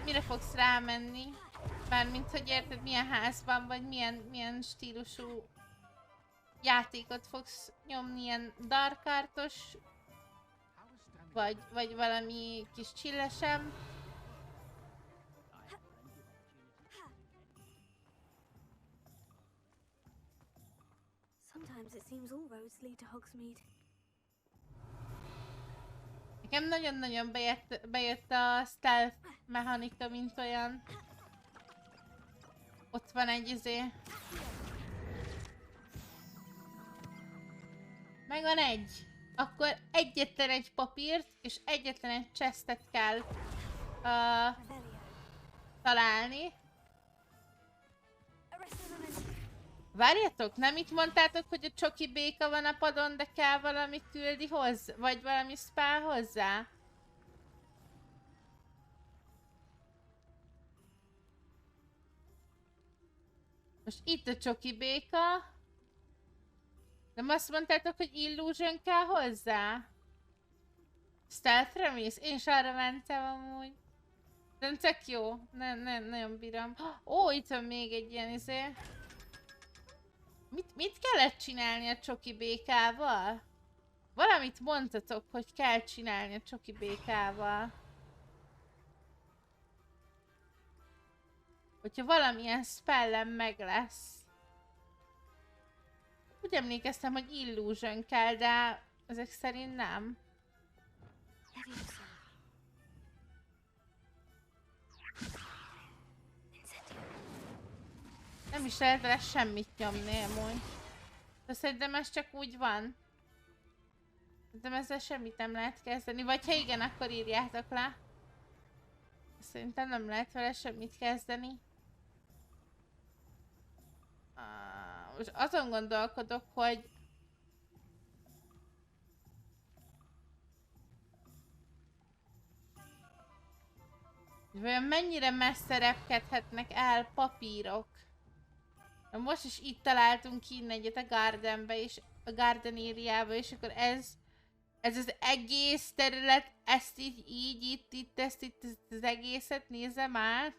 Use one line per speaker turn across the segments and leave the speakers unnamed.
mire fogsz rámenni? Mármint, hogy érted, milyen házban, vagy milyen stílusú játékot fogsz nyomni, ilyen darkartos, vagy valami kis csillesem. Nekem nagyon-nagyon bejött a stealth mechanika, mint olyan. Ott van egy izé. Megvan egy. Akkor egyetlen egy papírt és egyetlen egy chestet kell találni. Várjatok, nem itt mondtátok, hogy a csoki béka van a padon, de kell valami küldi hozzá? Vagy valami spell hozzá? Most itt a csoki béka. Nem azt mondtátok, hogy illusion kell hozzá? Stealth-re mész? Én is arra mentem amúgy. De tök jó. Nem, nagyon bírom. Ó, itt van még egy ilyen izé. Mit kellett csinálni a csoki békával? Valamit mondtatok, hogy kell csinálni a csoki békával. Hogyha valamilyen spellem meg lesz. Úgy emlékeztem, hogy illusion kell, de ezek szerint nem. Nem is lehet vele semmit nyomni amúgy. De szerintem ez csak úgy van. De ezzel semmit nem lehet kezdeni. Vagy ha igen, akkor írjátok le. Szerintem nem lehet vele semmit kezdeni. Most azon gondolkodok, hogy... vajon mennyire messze repkedhetnek el papírok? Most is itt találtunk ki egyet a Gardenbe, és a Garden area-ba, és akkor ez az egész terület, ezt így itt az egészet nézem át.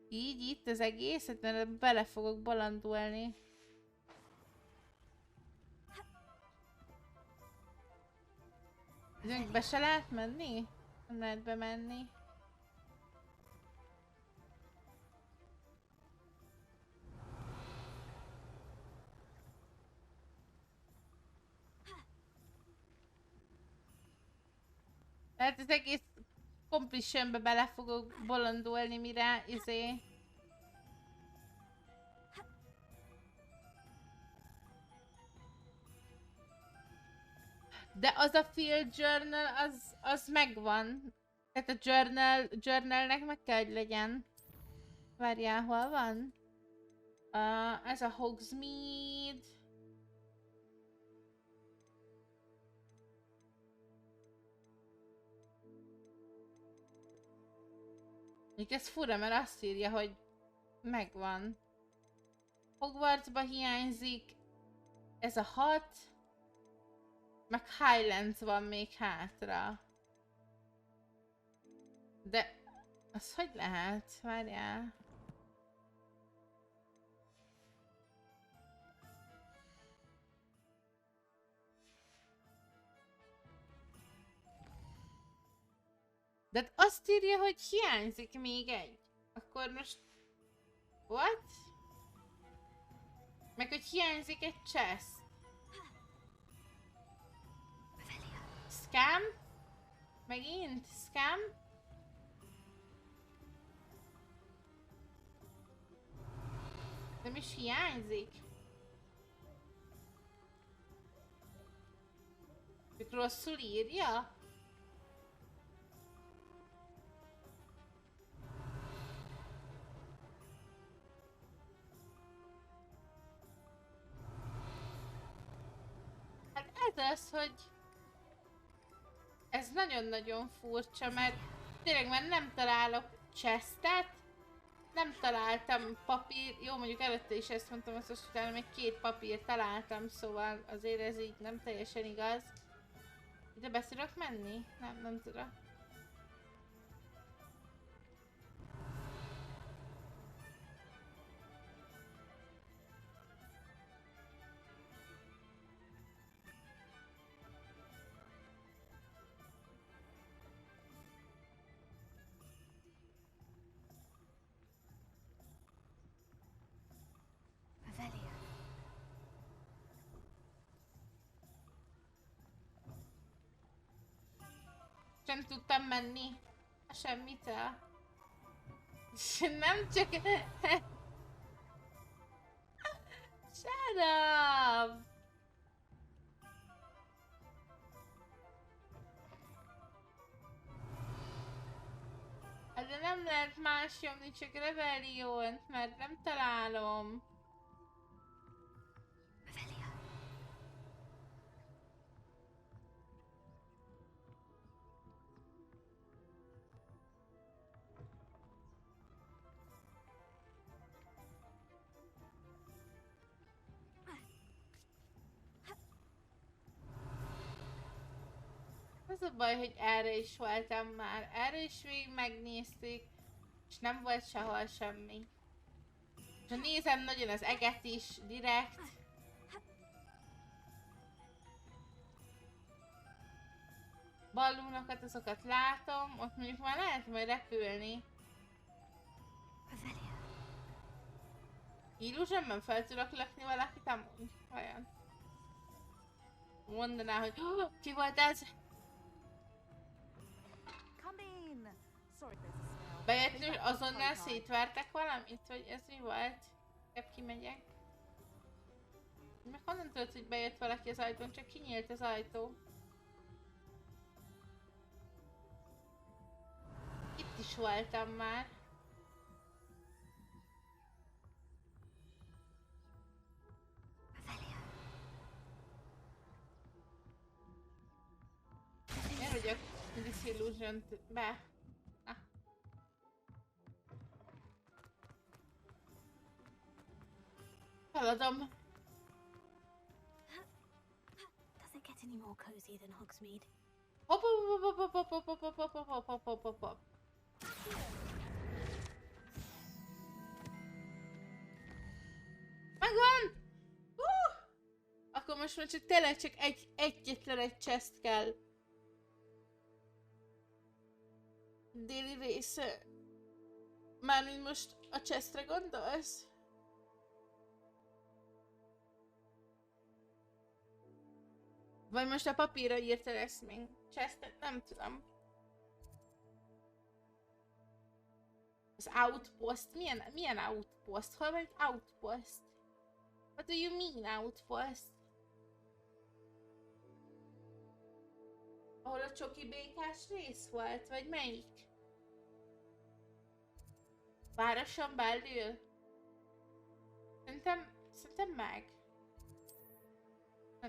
Így itt az egészet, mert bele fogok bolondulni. Be se lehet menni? Nem lehet bemenni. Tehát az egész completionbe bele fogok bolondulni, mire izé... De az a field journal, az megvan. Tehát a journalnek meg kell, hogy legyen. Várjál, hol van? Ez a Hogsmeade. Még ez fura, mert azt írja, hogy megvan. Hogwartsba hiányzik. Ez a 6. Meg Highlands van még hátra. De... az hogy lehet? Várjál. De azt írja, hogy hiányzik még egy. Akkor most... what? Meg hogy hiányzik egy chest. Scam? Megint? Scam? Nem is hiányzik. Még rosszul írja? Hát ez az, hogy... ez nagyon-nagyon furcsa, mert tényleg már nem találok chestet, nem találtam papír, jó mondjuk előtte is ezt mondtam, azt utána még 2 papírt találtam, szóval azért ez így nem teljesen igaz. De be tudok menni? Nem tudok. sem tudtam menni semmitől. Nem csak... Shut up! De nem lehet más nyomni, csak Rebelliont, mert nem találom. Az a baj, hogy erre is voltam már. Erre is végig megnézték, és nem volt sehol semmi. És nézem nagyon az eget is, direkt. Ballónokat, azokat látom, ott mondjuk már lehet majd repülni. Illusionben fel tudok lökni valakit amúgy? Vajon? Mondaná, hogy ki volt ez? Bejöttünk, azonnal szétvertek valamit? Vagy ez mi volt? Inkább kimegyek. Meg honnan tudod, hogy bejött valaki az ajtón? Csak kinyílt az ajtó. Itt is voltam már. Én vagyok Disillusioned be. Feladom.
Doesn't get any more cozy than Hogsmeade.
Hop hop hop hop hop hop hop hop hop hop hop hop hop hop. Megvan! Akkor most már csak tényleg csak egyetlen egy chest kell. Déli része. Mármint most a chestre gondolsz? Vagy most a papírra írta ezt még chestet? Nem tudom. Az outpost? Milyen outpost? Hol van egy outpost? What do you mean outpost? Ahol a csoki békás rész volt? Vagy melyik? Városon belül? Szerintem meg.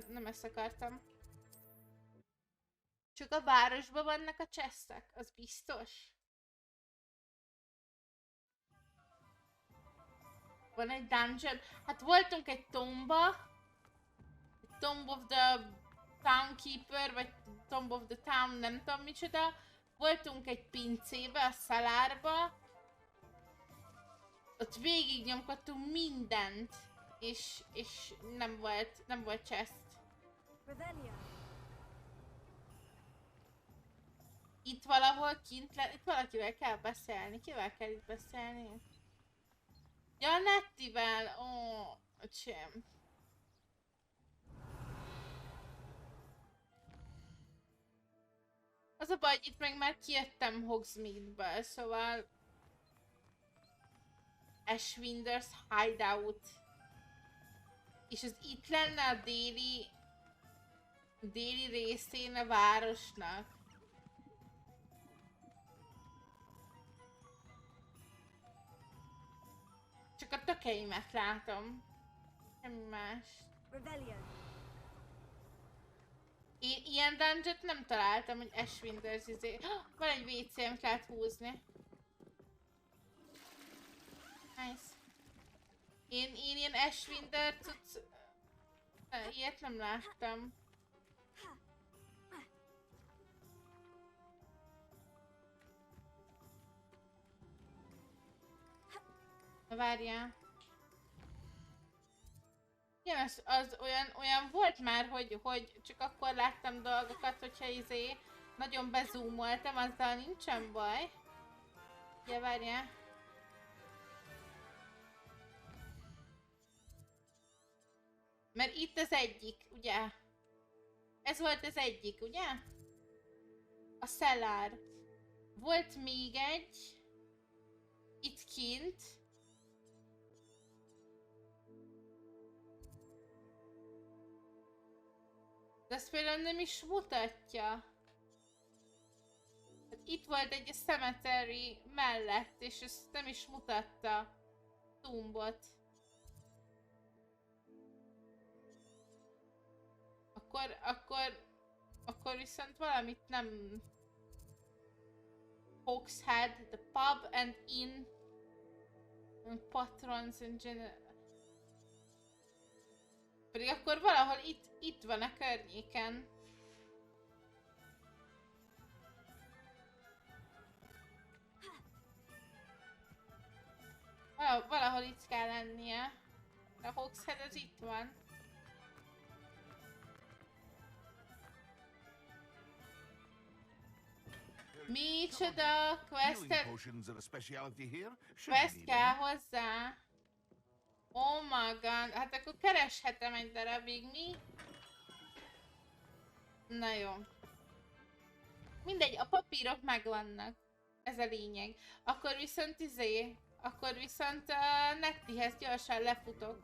Nem ezt akartam. Csak a városban vannak a chestek, az biztos. Van egy dungeon. Hát voltunk egy tomba. Egy Tomb of the Townkeeper, vagy Tomb of the Town, nem tudom micsoda. Voltunk egy pincébe, a szalárba. Ott végig nyomkodtunk mindent. És nem volt chest. Itt valahol kint itt valakivel kell beszélni. Kivel kell itt beszélni? Ja, Nettivel! Ó, öcsém. Az a baj, hogy itt meg már kijöttem Hogsmeade-ből, szóval... Ashwinder's Hideout. És az itt lenne a déli részén a városnak. Csak a tökeimet látom. Semmi más. Én ilyen dungeon-t nem találtam, hogy Ashwinder's izé... Van egy WC-t lehet húzni. Nice. Én ilyen Ashwinder tudsz... Ilyet nem láttam. Várjál. Igen, az olyan volt már, hogy csak akkor láttam dolgokat, hogyha izé nagyon bezoomoltam, azzal nincsen baj. Ja, várjál. Mert itt az egyik, ugye? Ez volt az egyik, ugye? A cellar. Volt még egy. Itt kint. De ezt például nem is mutatja. Hát itt volt egy a cemetery mellett, és ezt nem is mutatta. Tumbot. Akkor viszont valamit nem... Hawks had the pub and inn and patrons and general... Pedig akkor valahol itt van a környéken. Valahol itt kell lennie. A Hawks Head az itt van. Micsoda questet... Quest kell hozzá. Oh my god, hát akkor kereshetem egy darabig, mi? Na jó. Mindegy, a papírok megvannak. Ez a lényeg. Akkor viszont akkor viszont Nettihez gyorsan lefutok.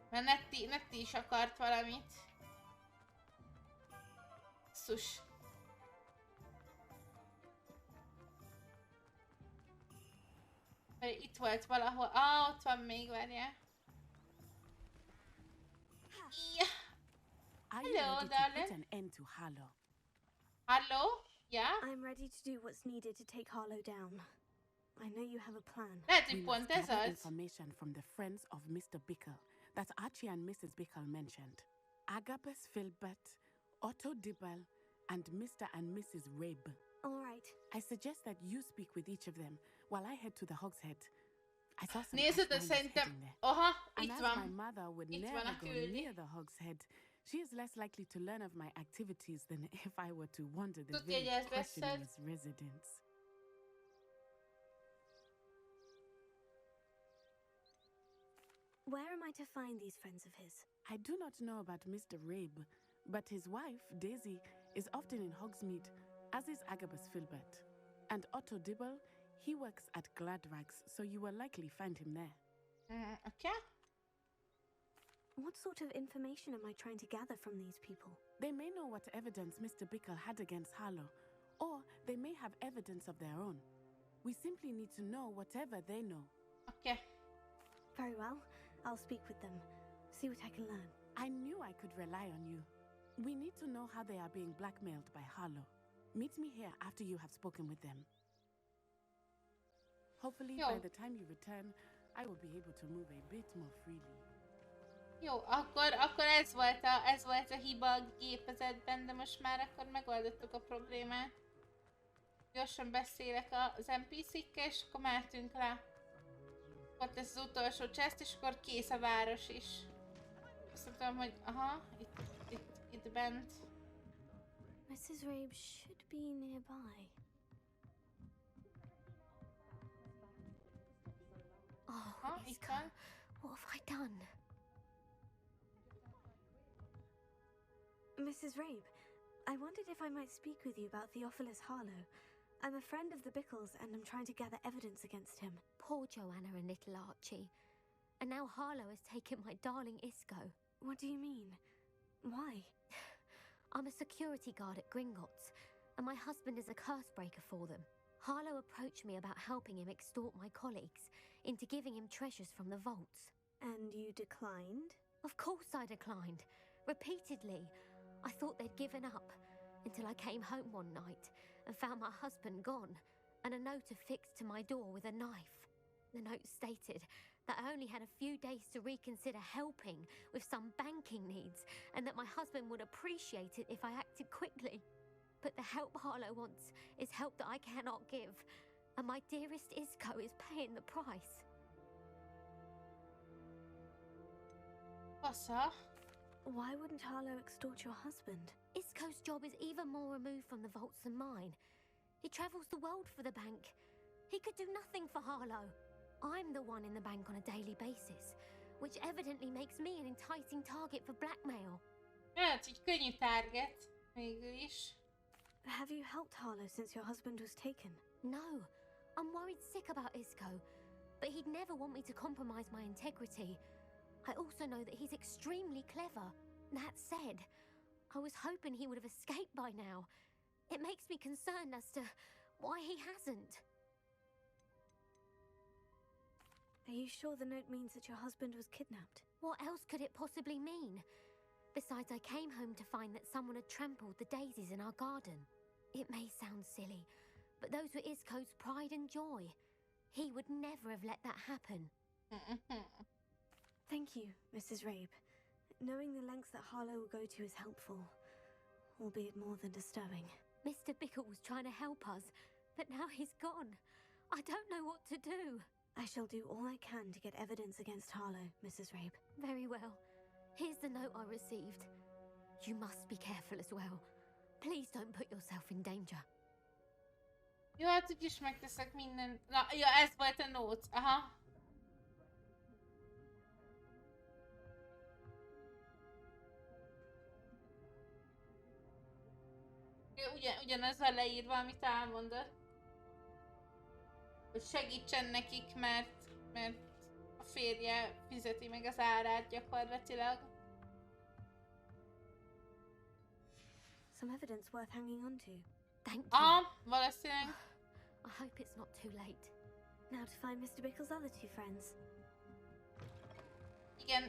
Mert Netti is akart valamit. Szus. Itt volt valahol. Ott van még, várjál. Yeah. Hello, darling. Hello? Yeah?
I'm ready to do what's needed to take Harlow down. I know you have a plan.
Lehet, hogy pont ez az.
Information from the friends of Mr. Bickle that Archie and Mrs. Bickle mentioned. Agabus Filbert, Otto Dibble, and Mr. and Mrs. Rabe.
All right.
I suggest that you speak with each of them while I head to the Hog's Head. I saw some
Nézd,
heading
szerintem...
there.
Aha,
And
itt
as
van.
my mother would
Itt van
never
a
go
küldi.
near the Hog's Head, she is less likely to learn of my activities than if I were to wander the
Tudja, hogy
village
ezt
questioning
veszed?
its residents.
Where am I to find these friends of his?
I do not know about Mr. Rabe, but his wife, Daisy, is often in Hogsmeade, as is Agabus Filbert. And Otto Dibble, he works at Gladrags, so you will likely find him there.
Okay.
What sort of information am I trying to gather from these people?
They may know what evidence Mr. Bickle had against Harlow, or they may have evidence of their own. We simply need to know whatever they know.
Okay.
Very well. I'll speak with them. See what I can learn.
I knew I could rely on you. We need to know how they are being blackmailed by Harlow. Meet me here after you have spoken with them. Hopefully,
Jó.
by the time you return, I will be able to move a bit more freely.
Jó, akkor ez volt a hiba a gépezetben, de most már akkor megoldottuk a problémát. Gyorsan beszélek az NPC-kkel, és akkor mehetünk le. Ott lesz az utolsó chest, és akkor kész a város is. Azt nem tudom, hogy aha, itt bent.
Mrs. Rabe should be nearby. Oh,
Itt
Iska,
van.
what have I done? Mrs. Rabe, I wondered if I might speak with you about Theophilus Harlow. I'm a friend of the Bickles and I'm trying to gather evidence against him.
Poor Joanna and little Archie. And now Harlow has taken my darling Isco.
What do you mean? Why?
I'm a security guard at Gringotts, and my husband is a curse breaker for them. Harlow approached me about helping him extort my colleagues into giving him treasures from the vaults.
And you declined?
Of course I declined. Repeatedly. I thought they'd given up until I came home one night and found my husband gone and a note affixed to my door with a knife. The note stated that I only had a few days to reconsider helping with some banking needs and that my husband would appreciate it if I acted quickly. But the help Harlow wants is help that I cannot give, and my dearest Isco is paying the price.
Fasza.
Why wouldn't Harlow extort your husband?
Isco's job is even more removed from the vaults than mine. He travels the world for the bank. He could do nothing for Harlow. I'm the one in the bank on a daily basis, which evidently makes me an enticing target for blackmail.
Lehet, hogy könnyű target. Végül is.
Have you helped Harlow since your husband was taken?
No, I'm worried sick about Isco, but he'd never want me to compromise my integrity. I also know that he's extremely clever. That said, I was hoping he would have escaped by now. It makes me concerned as to why he hasn't.
Are you sure the note means that your husband was kidnapped?
What else could it possibly mean? Besides, I came home to find that someone had trampled the daisies in our garden. It may sound silly, but those were Isco's pride and joy. He would never have let that happen.
Thank you, Mrs. Rabe. Knowing the lengths that Harlow will go to is helpful, albeit more than disturbing.
Mr. Bickle was trying to help us, but now he's gone. I don't know what to do.
I shall do all I can to get evidence against Harlow, Mrs. Rabe.
Very well. Here's the note I received. You must be careful as well. Please don't put yourself in danger.
Jó, hát úgyis megteszek minden... Na, ja, ez volt a note. Aha. Ugyanaz van leírva, amit elmondott. Hogy segítsen nekik, mert a férje fizeti meg az árát gyakorlatilag.
Some evidence worth hanging on to.
Thank you.
Valószínűleg.
I hope it's not too late.
Now to find Mr. Bickle's other two friends.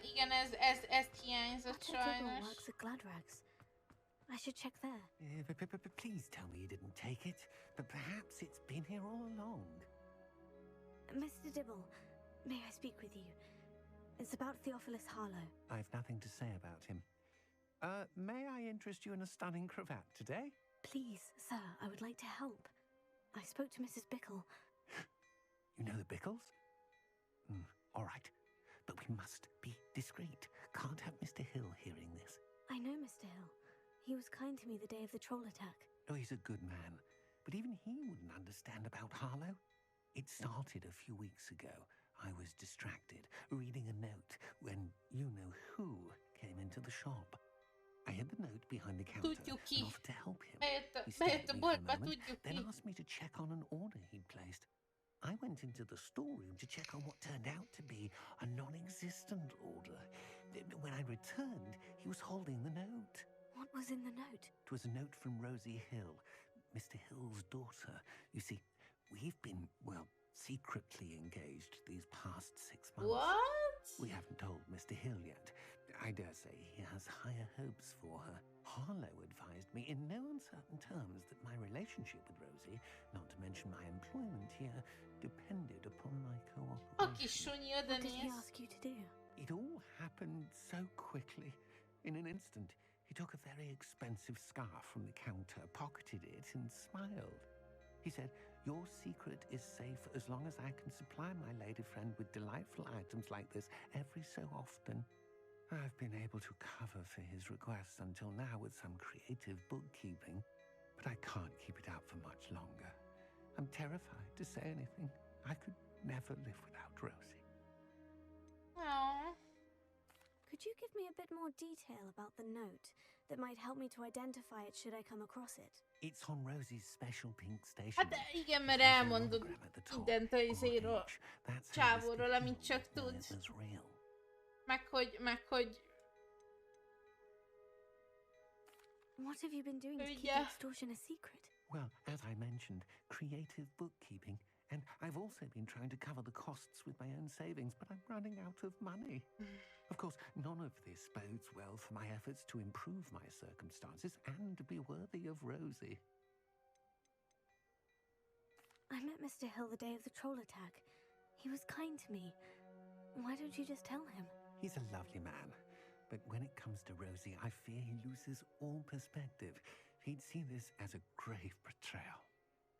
Igen, ez hiányzott sajnos.
Works at Gladrags. I should check there.
But please tell me you didn't take it. But perhaps it's been here all along.
Mr. Dibble, may I speak with you? It's about Theophilus Harlow.
I've nothing to say about him. May I interest you in a stunning cravat today?
Please, sir, I would like to help. I spoke to Mrs. Bickle.
You know the Bickles? All right. But we must be discreet. Can't have Mr. Hill hearing this.
I know Mr. Hill. He was kind to me the day of the troll attack.
Oh, he's a good man. But even he wouldn't understand about Harlow. It started a few weeks ago. I was distracted, reading a note, when you-know-who came into the shop. I hid the note behind the counter and offered to help him. He stared at me for a moment, then asked me to check on an order he'd placed. I went into the storeroom to check on what turned out to be a non-existent order. When I returned, he was holding the note.
What was in the note?
It was a note from Rosie Hill, Mr. Hill's daughter. You see, we've been, well, secretly engaged these past 6 months.
What?
We haven't told Mr. Hill yet. I dare say he has higher hopes for her. Harlow advised me in no uncertain terms that my relationship with Rosie, not to mention my employment here, depended upon my cooperation.
What did he ask you to do?
It all happened so quickly. In an instant, he took a very expensive scarf from the counter, pocketed it, and smiled. He said, "Your secret is safe as long as I can supply my lady friend with delightful items like this every so often." I've been able to cover for his requests until now with some creative bookkeeping, but I can't keep it up for much longer. I'm terrified to say anything. I could never live without Rosie.
Aww.
Could you give me a bit more detail about the note that might help me to identify it should I come across it?
It's on Rosie's special pink station.
Hát igen, mert elmondod mindent a izéről, csávóról, amit csak tudsz. Meg hogy...
What have you been doing to keep extortion a secret?
Well, as I mentioned, creative bookkeeping. And I've also been trying to cover the costs with my own savings, but I'm running out of money. Of course, none of this bodes well for my efforts to improve my circumstances and to be worthy of Rosie.
I met Mr. Hill the day of the troll attack. He was kind to me. Why don't you just tell him?
He's a lovely man. But when it comes to Rosie, I fear he loses all perspective. He'd see this as a grave betrayal.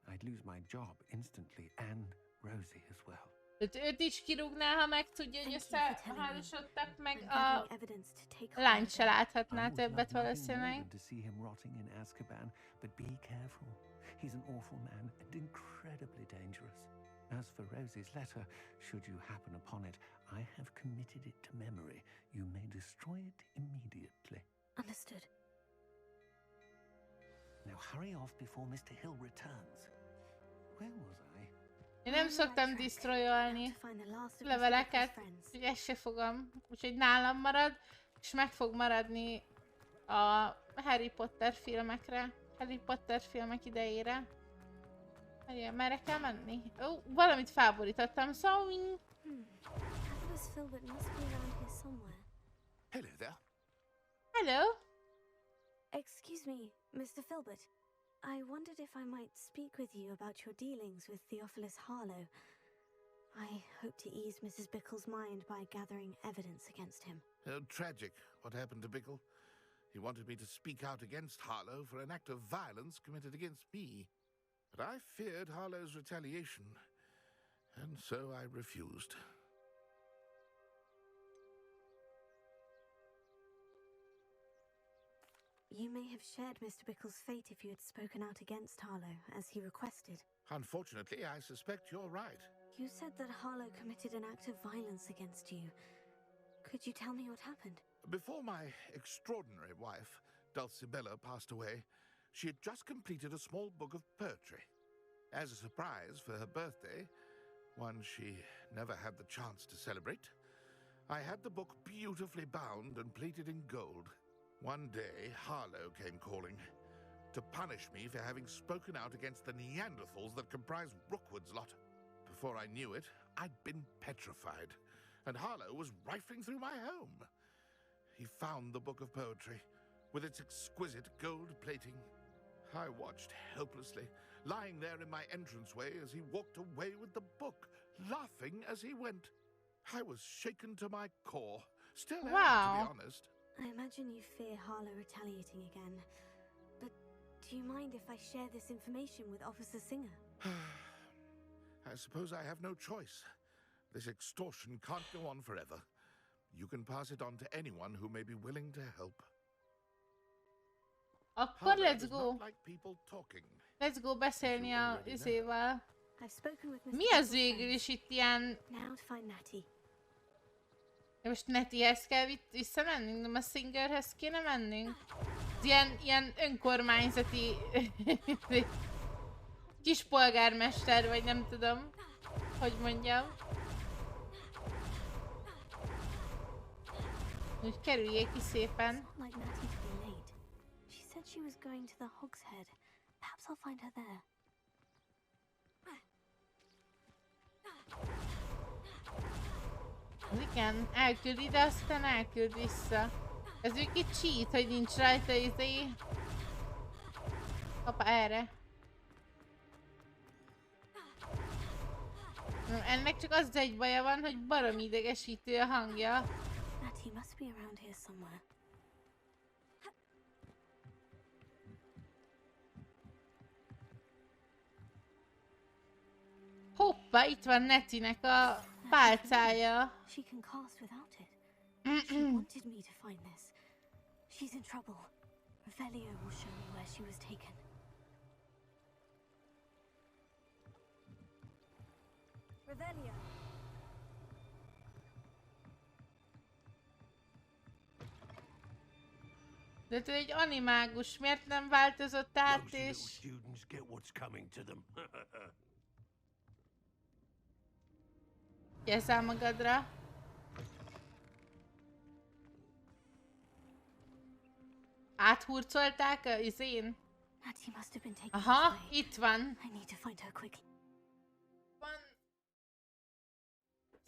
I'd lose my job instantly, and Rosie as well.
Őt is kirúgná, ha megtudja, hogy összeházasodtak, meg a lányt se láthatná többet valószínűleg.
To see him rotting in Azkaban, but be careful. He's an awful man and incredibly dangerous. As for Rosie's letter, should you happen upon it, I have committed it to memory. You may destroy it immediately.
Understood.
Now hurry off before Mr. Hill returns. Where was I?
Én nem szoktam destroyolni leveleket, úgyhogy ezt se fogom. Úgyhogy nálam marad, és meg fog maradni a Harry Potter filmekre. Harry Potter filmek idejére. Merre kell menni? Ó, valamit felborítottam, szóval...
Hello there.
Hello?
Excuse me, Mr. Filbert. I wondered if I might speak with you about your dealings with Theophilus Harlow. I hope to ease Mrs. Bickle's mind by gathering evidence against him.
Tragic, what happened to Bickle. He wanted me to speak out against Harlow for an act of violence committed against me. But I feared Harlow's retaliation, and so I refused.
You may have shared Mr. Bickle's fate if you had spoken out against Harlow, as he requested.
Unfortunately, I suspect you're right.
You said that Harlow committed an act of violence against you. Could you tell me what happened?
Before my extraordinary wife, Dulcibella, passed away, she had just completed a small book of poetry. As a surprise for her birthday, one she never had the chance to celebrate, I had the book beautifully bound and plated in gold. One day, Harlow came calling to punish me for having spoken out against the Neanderthals that comprised Rookwood's lot. Before I knew it, I'd been petrified, and Harlow was rifling through my home. He found the book of poetry, with its exquisite gold plating. I watched helplessly, lying there in my entranceway as he walked away with the book, laughing as he went. I was shaken to my core, still am, to be honest.
I imagine you fear Harlow retaliating again. But do you mind if I share this information with Officer Singer?
I suppose I have no choice. This extortion can't go on forever. You can pass it on to anyone who may be willing to help.
Akkor let's
Harlow does
go.
not like people talking.
Let's go beszélni a izével.
I've spoken with Mr.
Mi az
Bickle's
végül
friends.
is itt ilyen...
Now to find Natty.
Most Netihez kell visszamennünk? Nem a Singerhez kéne mennünk? Ilyen önkormányzati... kis polgármester, vagy nem tudom, hogy mondjam. Úgy kerüljék ki szépen.
It's not like Natty to be late. She said she was going to the Hog's Head. Perhaps I'll find her there.
Igen, elküld ide, aztán elküld vissza. Ez egy kicsit cheat, hogy nincs rajta izé. Hoppá, erre. Ennek csak az egy baja van, hogy baromi idegesítő a hangja.
Natty must be around here somewhere.
Hoppá, itt van Netinek a pálcája.
She can cast without it. She wanted me to find this. She's in trouble. Revelio will show me where she was taken. Revelio.
De ő egy animágus, miért nem változott át
Those little
és...
students get what's coming to them.
Gyezzel magadra. Áthurcolták a izén?
Natty must have been taken
Aha,
this way.
itt van.
I need to find her quickly.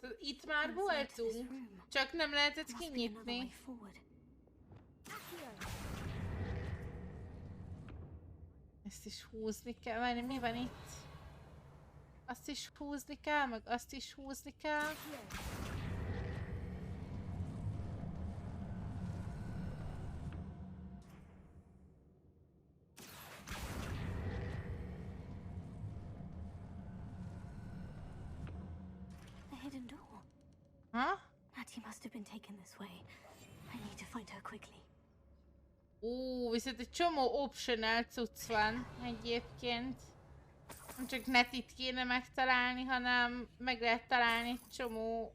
Szóval itt már voltunk, csak nem lehetett
Must be another way
kinyitni.
forward.
Ezt is húzni kell, várj, mi van itt? Azt is húzni kell, meg azt is húzni kell.
The hidden door.
Ha?
Natty must have been taken this way. I need to find her quickly.
Viszont egy csomó optional cucc van egyébként. Nem csak Netit kéne megtalálni, hanem meg lehet találni egy csomó...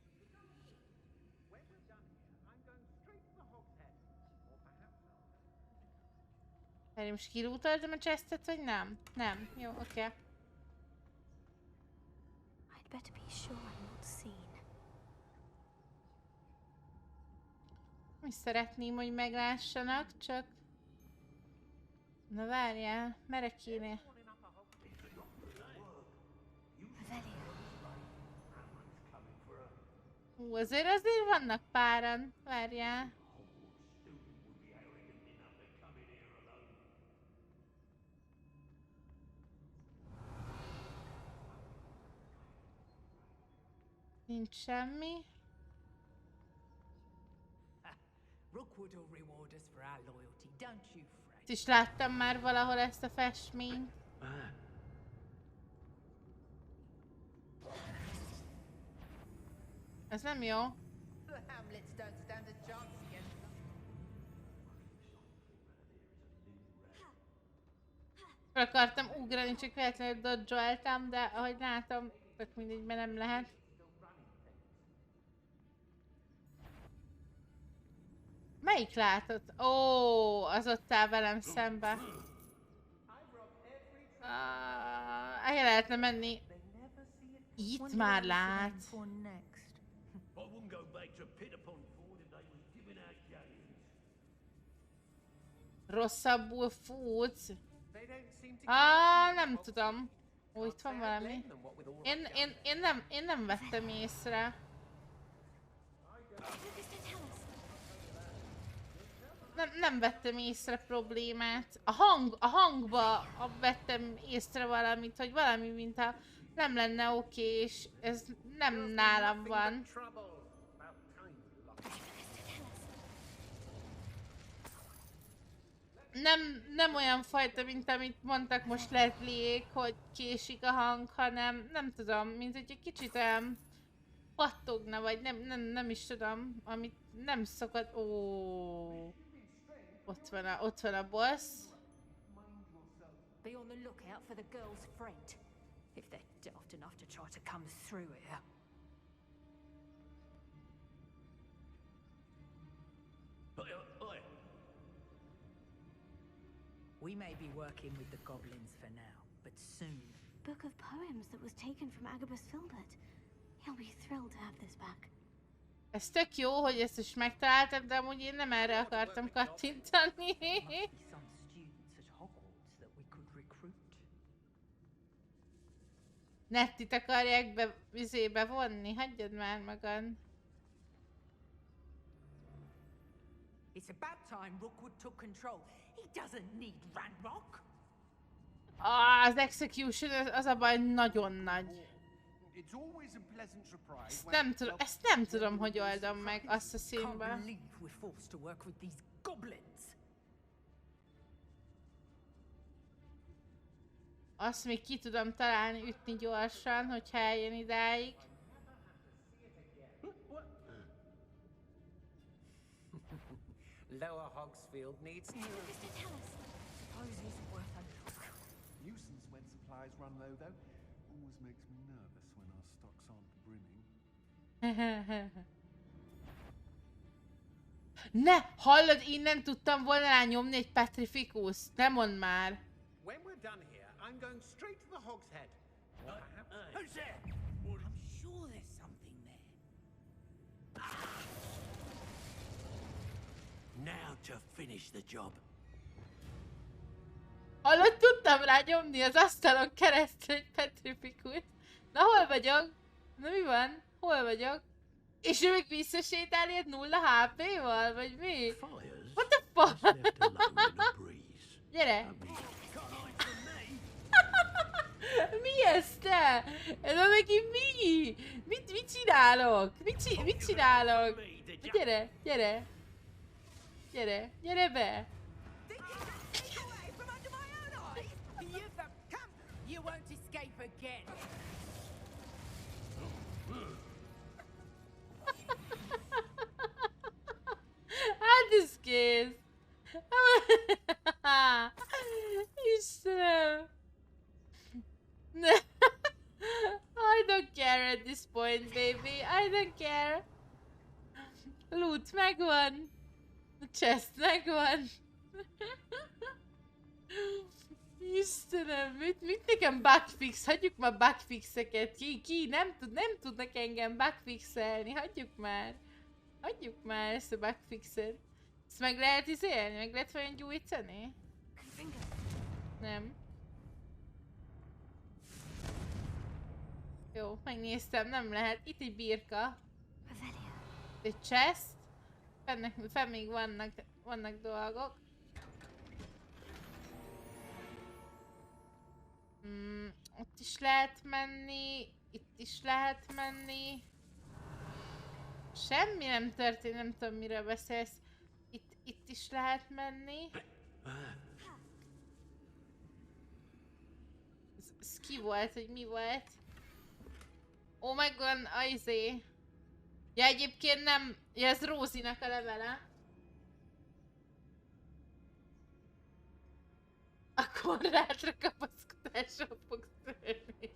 Mert most kilútoltam a chestet, vagy nem? Nem. Jó, oké.
I'd better be sure I'm not seen.
Mi szeretném, hogy meglássanak, csak... Na várjál, merre kéne? Azért vannak páran. Várjál. Nincs semmi.
Rookwood will reward us for our loyalty, don't you fret.
Itt is láttam már valahol ezt a festményt. Ez nem jó.
The Hamlets don't stand a chance against us.
Fel akartam ugrani, csak véletlenül dodge-oltam, de ahogy látom, tök mindegy, mert nem lehet. Melyik látott? Ó, az ott áll velem szembe. El lehetne menni. Itt már lát. Rosszabbul futsz. Nem tudom. Ó, itt van valami. Én nem vettem észre. Nem vettem észre problémát. A hangba vettem észre valamit, hogy valami mintha nem lenne oké, és ez nem nálam van. Nem olyan fajta, mint amit mondtak most Leslie-ék, hogy késik a hang, hanem nem tudom, mint hogy egy kicsit olyan pattogna, vagy nem is tudom, amit nem szokott. Ó, ott van a boss.
Be on the lookout for the girl's friend, if they're daft enough to try to come through here. We may be working with the goblins for now, but soon.
Book of poems that was taken from Agabus Filbert. He'll be thrilled to have this back.
Ez tök jó, hogy ezt is megtaláltam, de amúgy én nem erre akartam kattintani.
Some students at Hogwarts that we could recruit.
Nettit akarják bevonni? Hagyjad már magad.
It's about time Rookwood took control. He doesn't need Ranrock.
Az execution az a baj nagyon nagy. Ezt nem tudom, hogy oldom meg azt a színbe. Azt még ki tudom találni, ütni gyorsan, hogyha eljön idáig.
Lower Hogsfield needs
Suppose he's worth a look.
Nuisance when supplies run low, though. Always makes me nervous when our stocks aren't brimming.
Ne! Hallod, innen tudtam volna rányomni egy Petrificus. Ne mondd már!
When we're done here, I'm going straight to the Hog's Head.
Who's there? I'm sure there's something there.
Now to finish the job.
Hallod, tudtam rányomni az asztalon keresztül egy Petrificus. Na, hol vagyok? Na, mi van? Hol vagyok? És ő még visszasétál ilyet 0 HP-val? Vagy mi? What the fuck? Gyere! Mi ez te? Ez a megint mi? Mit csinálok? Mit csinálok? Gyere, gyere! Gyere, gyere be!
You won't escape again.
Hát ez kész! Istenem! I don't care at this point, baby. I don't care. Loot megvan. A chest megvan. Istenem, mit nekem bugfix? Hagyjuk már bugfixeket. Ki nem tudnak engem bugfixelni. Hagyjuk már. Hagyjuk már ezt a bugfixet. Ezt meg lehet izélni? Meg lehet vajon gyújtani? Nem. Jó, megnéztem, nem lehet. Itt egy birka. Egy chest. Fenn még vannak dolgok. Ott is lehet menni. Itt is lehet menni. Semmi nem történt, nem tudom miről beszélsz. Itt is lehet menni. Ez ki volt, hogy mi volt? Ó, megvan a izé. Ja, egyébként nem. Ja, ez Rózinak a levele. Akkor rátra kapaszkodásra fogsz törni.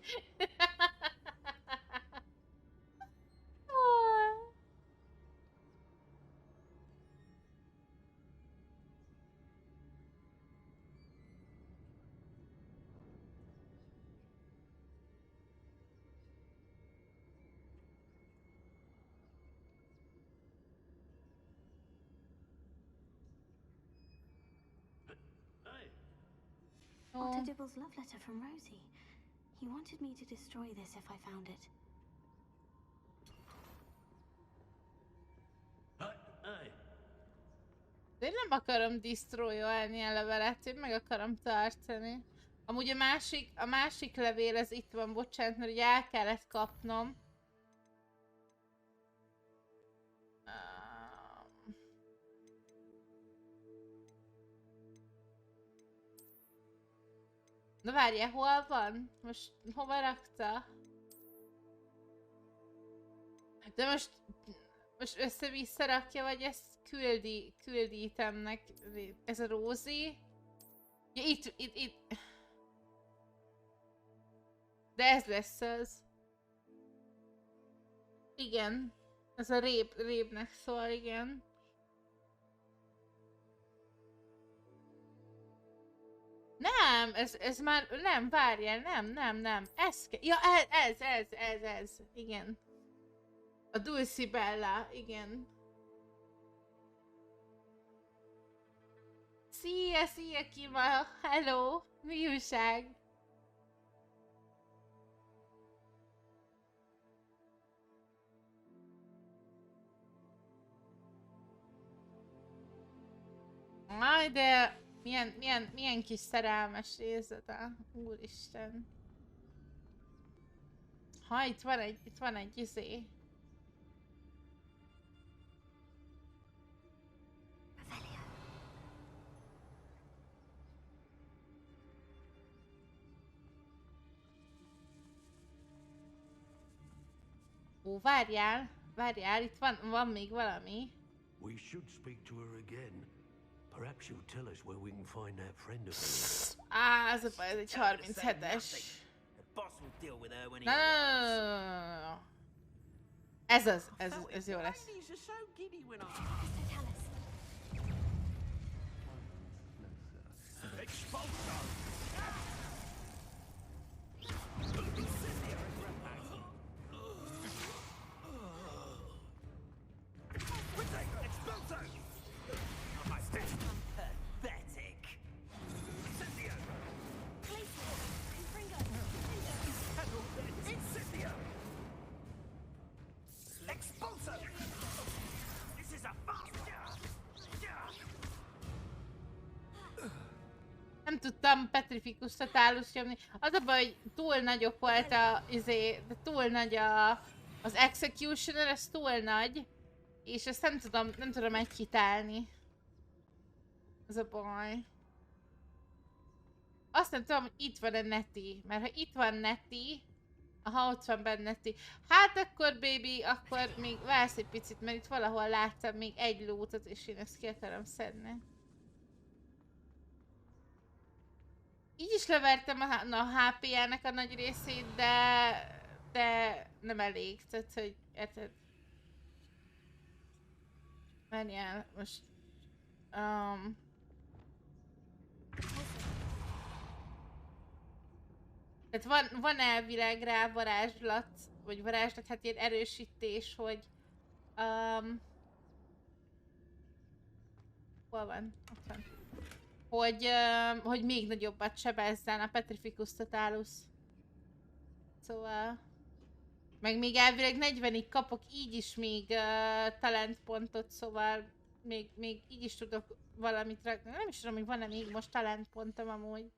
Otto Dibble's love letter from Rosie. He wanted me to destroy this if I found it.
Én nem akarom destroyolni a levelet, én meg akarom tartani. Amúgy a másik levél ez itt van, bocsánat, mert ugye el kellett kapnom. Na várjál, hol van? Most hova rakta? De most össze-vissza rakja, vagy ezt küldi itemnek? Ez a Rózi? Ja, itt. De ez lesz az. Igen. Ez a rébnek szól, igen. Nem, ez már, nem, várjál, nem. Ez ja, ez, igen. A Dulcibella, igen. Szia, Kima, hello, mi újság? Aj, de milyen kis szerelmes részlete, úristen. Ha, itt van egy izé. Ó, várjál, itt van még valami.
We should speak to her again. Perhaps you'll tell us where we can find that friend of hers.
Az a baj, ez egy 37-es. No. Ez jó lesz. Nem tudtam Petrificus Totálus nyomni. Az a baj, hogy túl nagyok volt de túl nagy az Executioner, ez túl nagy. És ezt nem tudom egyhitálni. Ez a baj. Azt nem tudom, hogy itt van-e Neti. Mert ha itt van Neti, ha ott van benne Neti. Hát akkor baby, akkor még vársz egy picit, mert itt valahol láttam még egy lootot, és én ezt ki akarom szedni. Így is levertem a HP-jának a nagy részét, de nem elég, tehát hogy érted? Várjál, most... Tehát van elvileg rá varázslat, vagy varázslat, hát ilyen erősítés, hogy hol van? Ott van. Hogy még nagyobbat sebezzen a Petrificus Totalus. Szóval... Meg még elvileg 40-ig kapok így is még talentpontot, szóval még így is tudok valamit rakni. Nem is tudom, hogy van-e még most talentpontom amúgy.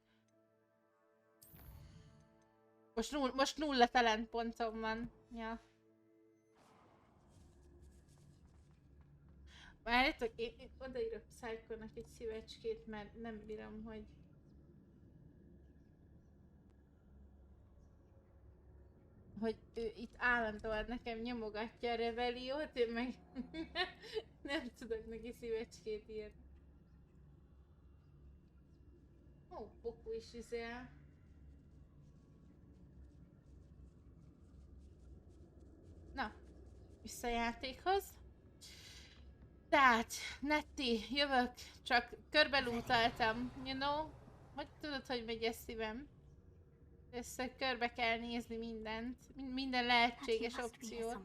Most 0 talentpontom van. Ja. Várjátok, én odaírok Psycho-nak egy szívecskét, mert nem bírom, hogy... hogy ő itt állandóan nekem nyomogatja a rebelliót, én meg nem tudok neki szívecskét írni. Ó, Boku is izél. Na, vissza a játékhoz. Tehát, Netti, jövök, csak körbelútaltam, you know? Hogy tudod, hogy megy a szívem? Össze körbe kell nézni mindent, minden lehetséges opciót.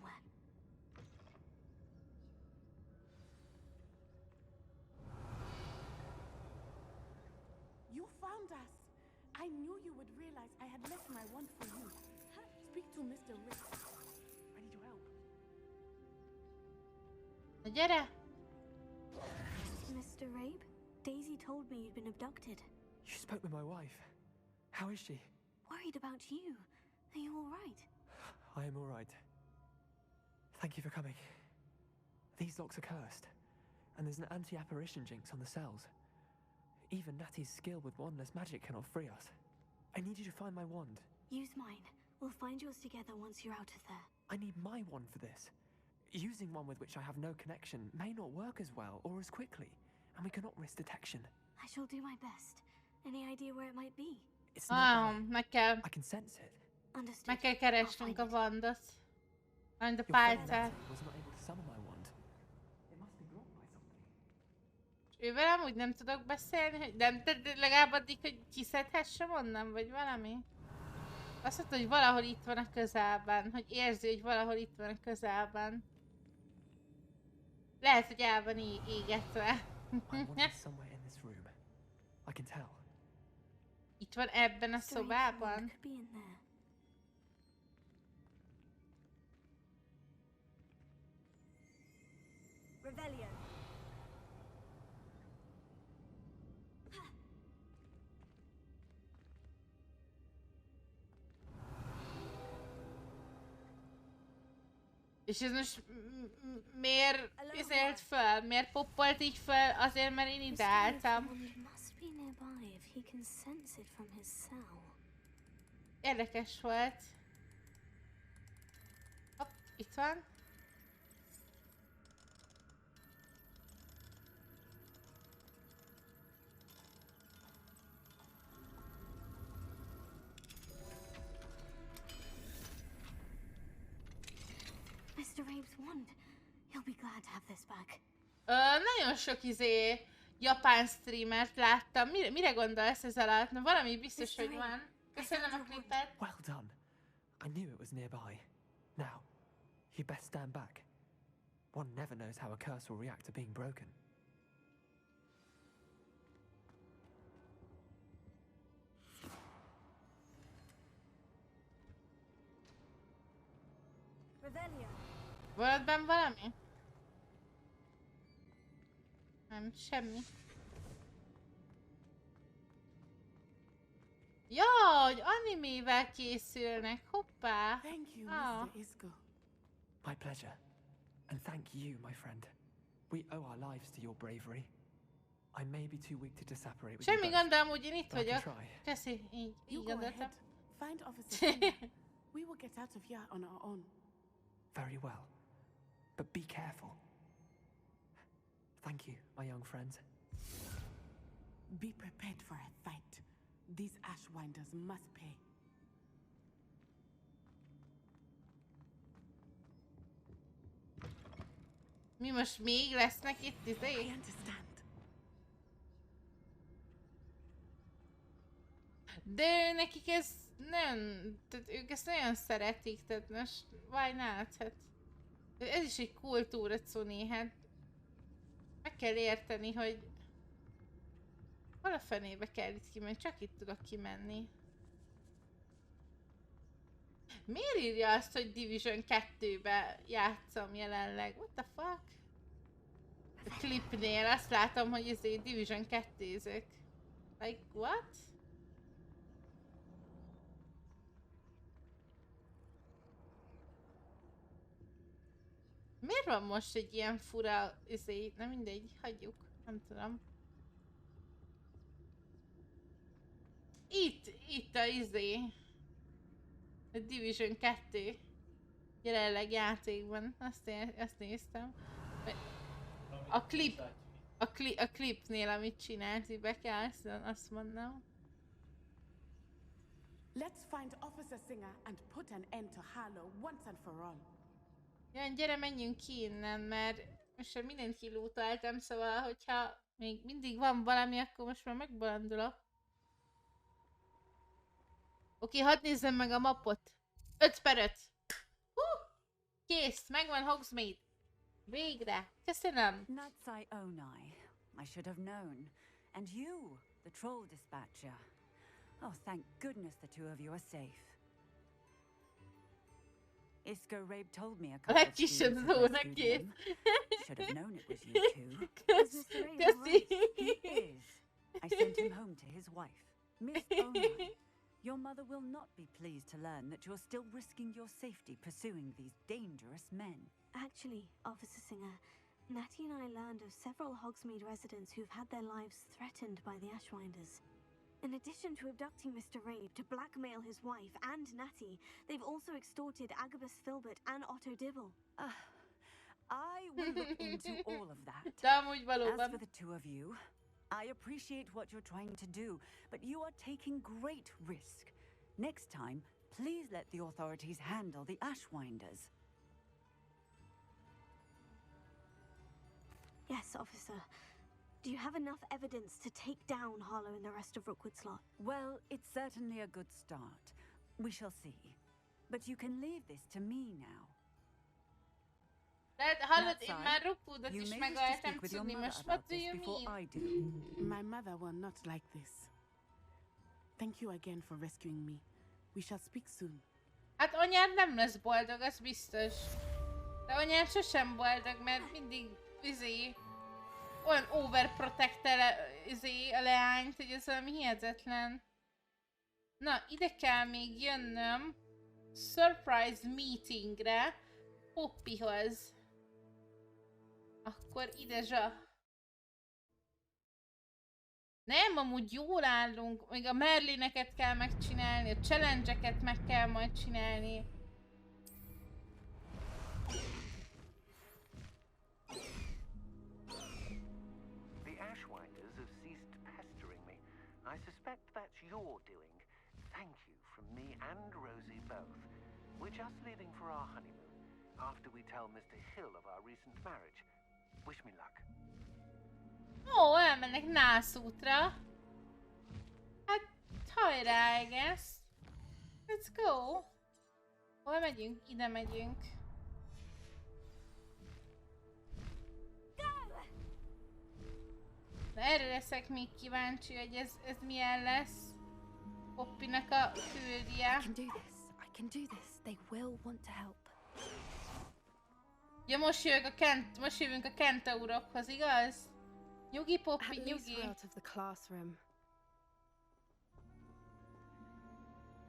You found us! I knew you would realize I had left my wand for you. Speak to Mr. Rick. Ready to help.
Na gyere!
Mr. Rabe, Daisy told me you'd been abducted.
You spoke with my wife. How is she?
Worried about you. Are you all right?
I am all right. Thank you for coming. These locks are cursed, and there's an anti-apparition jinx on the cells. Even Natty's skill with wandless magic cannot free us. I need you to find my wand.
Use mine. We'll find yours together once you're out of there.
I need my wand for this. Using one with which I have no connection may not work as well or as quickly, and we cannot risk detection.
I shall do my best. Any idea where it might be?
It's nearby.
Meg kell...
I can sense it.
Understood.
Meg kell keresnünk a vandot. Mind a
Your friend
pálcát.
Natty was not able to summon my wand. It must be blocked by something.
Ővel amúgy nem tudok beszélni, hogy nem, de legalább addig, hogy kiszedhessem onnan, vagy valami. Azt mondta, hogy valahol itt van a közelben, hogy érzi, hogy valahol itt van a közelben. Lehet, hogy el van égetve.
My wand is somewhere in this room. I can tell.
Itt van ebben a szobában.
Could be in there. Rebellion.
És ez most miért üzélt föl? Miért poppolt így föl? Azért, mert én ide álltam. Érdekes volt. Hopp, itt van.
Mr. Rabe's wand. He'll be glad to have this back.
Nagyon sok japán streamert láttam. Mire gondolsz ez alatt? Na, valami biztos, hogy van. Köszönöm a klipet.
Well done. I knew it was nearby. Now, you best stand back. One never knows how a curse will react to being broken.
Rebellion.
Volt benn valami? Nem, semmi. Ja, hogy animével készülnek, hoppá!
Thank you,
Ah.
Mr. Isco.
My pleasure. And thank you, my friend. We owe our lives to your bravery. I may be too weak to disapparate with you
Semmi
both,
gond, amúgy én itt
but I can
vagyok.
try.
Köszi, így
You go
gondoltam.
ahead. Find Officer Finley. We will get out of here on our own.
Very well. But be careful. Thank you, my young friend.
Be prepared for a fight. These Ashwinders must pay.
Mi most még lesznek itt
I
izé?
understand.
De nekik ez Nem, tehát ők ezt nagyon szeretik, tehát most why not? Hát, ez is egy kultúra, Cuni, hát meg kell érteni, hogy hol a fenébe kell itt kimenni, csak itt tudok kimenni. Miért írja azt, hogy Division 2-be játszom jelenleg? What the fuck? A klipnél azt látom, hogy ezért Division 2-zök. Like, what? Miért van most egy ilyen fura, nem mindegy, hagyjuk, nem tudom. Itt a a Division 2 jelenleg játékban, azt néztem. A klipnél, amit csinált, így be kell azt mondom.
Let's find Officer Singer and put an end to Harlow once and for all.
Jön, gyere, menjünk ki innen, mert most már mindent kilútoltam, szóval, hogyha még mindig van valami, akkor most már megbolondulok. Oké, hadd nézzem meg a mapot. 5/5. Kész, megvan Hogsmeade. Végre. Köszönöm.
Natsai Onai. I should have known. And you, the troll dispatcher. Oh, thank goodness the two of you are safe. Isco Rabe told me a couple of students had rescued him. Should have known it was you two. He is. I sent him home to his wife, Miss Onai. Your mother will not be pleased to learn that you're still risking your safety pursuing these dangerous men.
Actually, Officer Singer, Natty and I learned of several Hogsmeade residents who've had their lives threatened by the Ashwinders. In addition to abducting Mr. Rabe to blackmail his wife and Natty, they've also extorted Agabus Filbert and Otto Dibble.
I will look into all of that. As for the two of you, I appreciate what you're trying to do, but you are taking great risk. Next time, please let the authorities handle the Ashwinders.
Yes, officer. Do you have enough evidence to take down Harlow and the rest of Rookwood's lot?
Well, it's certainly a good start. We shall see. But you can leave this to me now.
Hallod, én már Rookwoodot is megöltem, tudni, most what do you mean?
My mother will not like this. Thank you again for rescuing me. We shall speak soon.
Hát anyád nem lesz boldog, az biztos. De anyád sosem boldog, mert mindig olyan overprotectel a leányt, hogy ez valami hihetetlen. Na, ide kell még jönnöm surprise meetingre Poppyhoz. Akkor ide Nem, amúgy jól állunk, még a Merlineket kell megcsinálni, a challenge-eket meg kell majd csinálni.
I suspect that's your doing. Thank you from me and Rosie both. We're just leaving for our honeymoon, after we tell Mr. Hill of our recent marriage. Wish me luck.
Ó, elmennek nászútra. Hát, hajrá, I guess. Let's go. Hol megyünk? Ide megyünk. De erre leszek még kíváncsi, hogy ez milyen lesz. Poppynak a küldje.
I can do this. They will want to help.
Ja, most jövünk a kentaurokhoz, igaz? Nyugi, Poppy, nyugi.
Out of the classroom.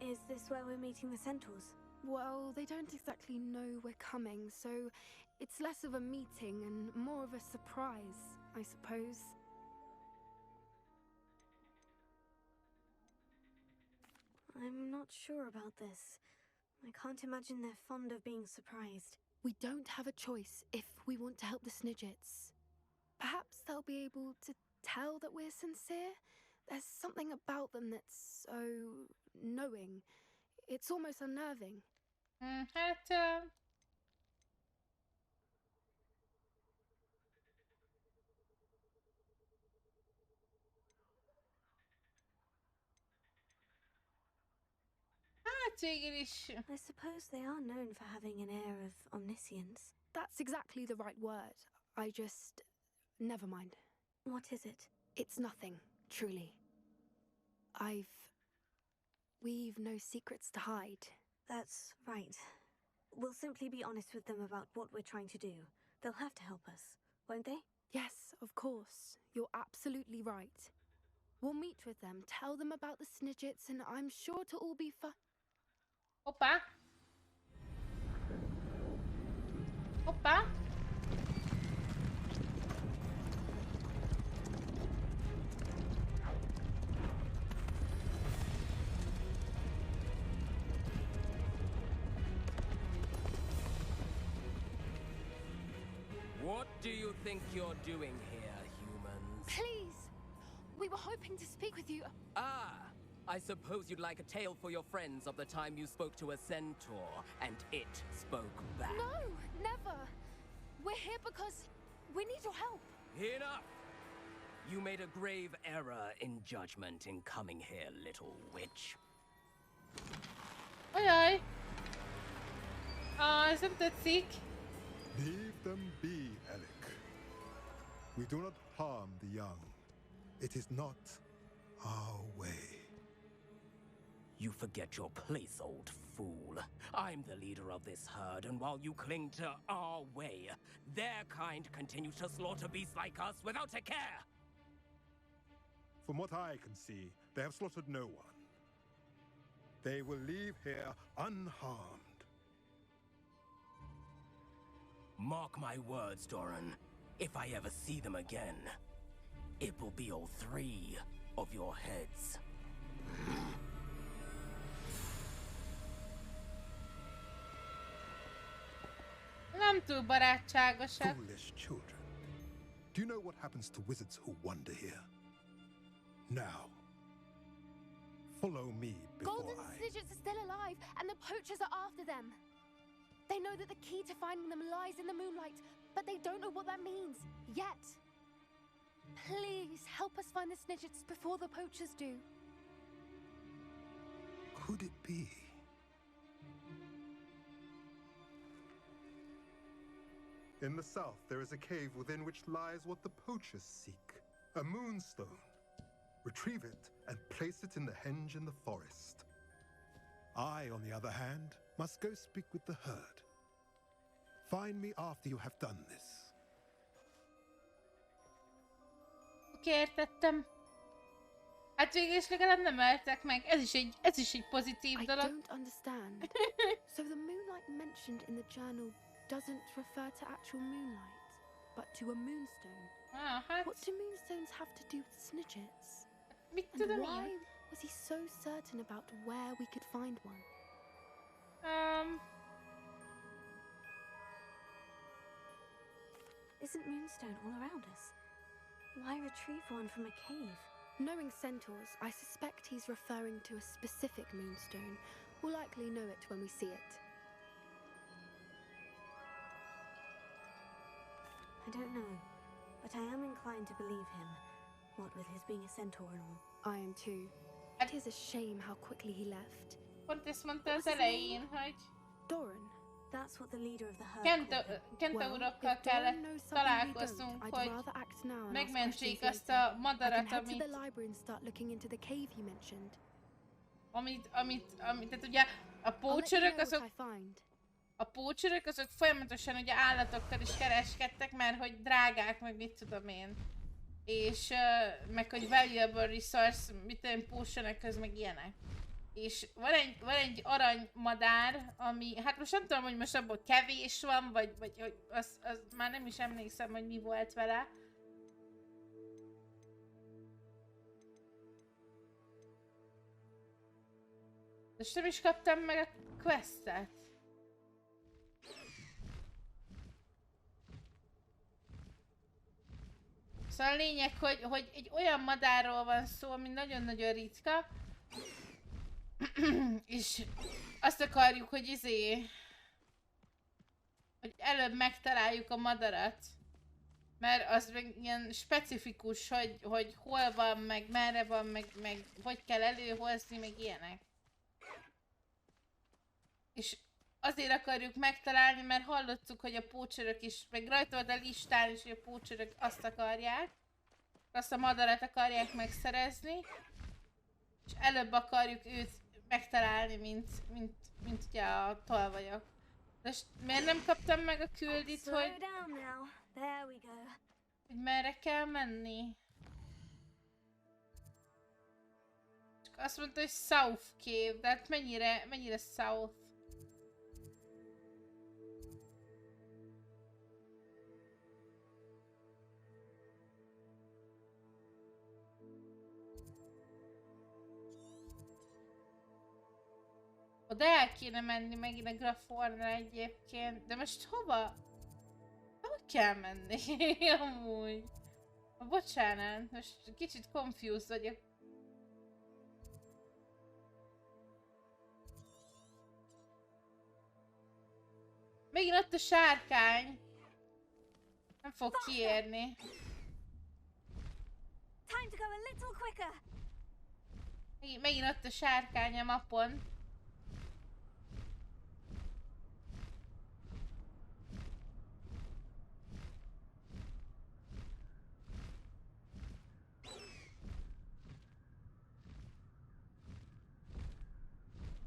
Is this where we're meeting the centaurs?
Well, they don't exactly know we're coming, so it's less of a meeting and more of a surprise, I suppose.
I'm not sure about this. I can't imagine they're fond of being surprised.
We don't have a choice if we want to help the Snidgets. Perhaps they'll be able to tell that we're sincere. There's something about them that's so knowing. It's almost unnerving.
Hát végül is...
I suppose they are known for having an air of omniscience.
That's exactly the right word. I just... Never mind.
What is it?
It's nothing, truly. We've no secrets to hide.
That's right. We'll simply be honest with them about what we're trying to do. They'll have to help us, won't they?
Yes, of course. You're absolutely right. We'll meet with them, tell them about the Snidgets, and I'm sure to all be fun.
Hoppá! Hoppá!
What do you think you're doing here, humans?
Please! We were hoping to speak with you.
Ah! I suppose you'd like a tale for your friends of the time you spoke to a centaur, and it spoke back.
No, never! We're here because we need your help.
Enough! You made a grave error in judgment in coming here, little witch.
Ajaj! Ez nem tetszik.
Leave them be, Alec. We do not harm the young. It is not our way.
You forget your place, old fool. I'm the leader of this herd, and while you cling to our way, their kind continue to slaughter beasts like us without a care.
From what I can see, they have slaughtered no one. They will leave here unharmed.
Mark my words, Doran. If I ever see them again, it will be all 3 of your heads.
Nem túl barátságosak.
Foolish children. Do you know what happens to wizards who wander here? Now, follow me before
Golden
I...
Snidgets are still alive, and the poachers are after them. They know that the key to finding them lies in the moonlight, but they don't know what that means, yet. Please, help us find the Snidgets before the poachers do.
Could it be? In the south, there is a cave within which lies what the poachers seek. A moonstone. Retrieve it and place it in the henge in the forest. I, on the other hand, must go speak with the herd. Find me after you have done this.
Oké, értettem. Hát végül is legalább nem öltek meg. Ez is egy pozitív dolog.
I don't understand. So the moonlight mentioned in the journal doesn't refer to actual moonlight, but to a moonstone.
Hát.
What do moonstones have to do with Snidgets?
Mit
And
tudom
why
én?
was he so certain about where we could find one?
Isn't Moonstone all around us? Why retrieve one from a cave?
Knowing centaurs, I suspect he's referring to a specific moonstone. We'll likely know it when we see it.
I don't know, but I am inclined to believe him. What with his being a centaur and all.
I am too. It is a shame how quickly he left.
Pont ezt mondta az elején, hogy...
Doran.
That's what the leader of the herd
Kentaurokkal kellett találkoznunk, hogy megmentsék azt a madarat, tehát ugye a poacherök azok folyamatosan ugye állatokkal is kereskedtek, mert hogy drágák, meg mit tudom én. És meg hogy valuable resource, mit tudom, potionökhöz, meg ilyenek. És van egy aranymadár, ami, hát most nem tudom, hogy most abból kevés van, vagy az már nem is emlékszem, hogy mi volt vele. És nem is kaptam meg a questet. Szóval a lényeg, hogy egy olyan madárról van szó, ami nagyon-nagyon ritka. És azt akarjuk, hogy hogy előbb megtaláljuk a madarat. Mert az meg ilyen specifikus, hogy hol van, meg merre van, meg hogy kell előhozni, meg ilyenek. És azért akarjuk megtalálni, mert hallottuk, hogy a pócsörök is, meg rajta volt a listán is, hogy a pócsörök azt akarják. Azt a madarat akarják megszerezni. És előbb akarjuk őt megtalálni, mint ugye a tolvajok. De miért nem kaptam meg a küldit, hogy merre kell menni? Csak azt mondta, hogy South Cave, de hát mennyire South? Oda el kéne menni megint a Grafornra egyébként, de most hova? Hova kell menni amúgy? Bocsánat, most kicsit confused vagyok. Megint ott a sárkány. Nem fog kiérni. Megint ott a sárkány a mapon.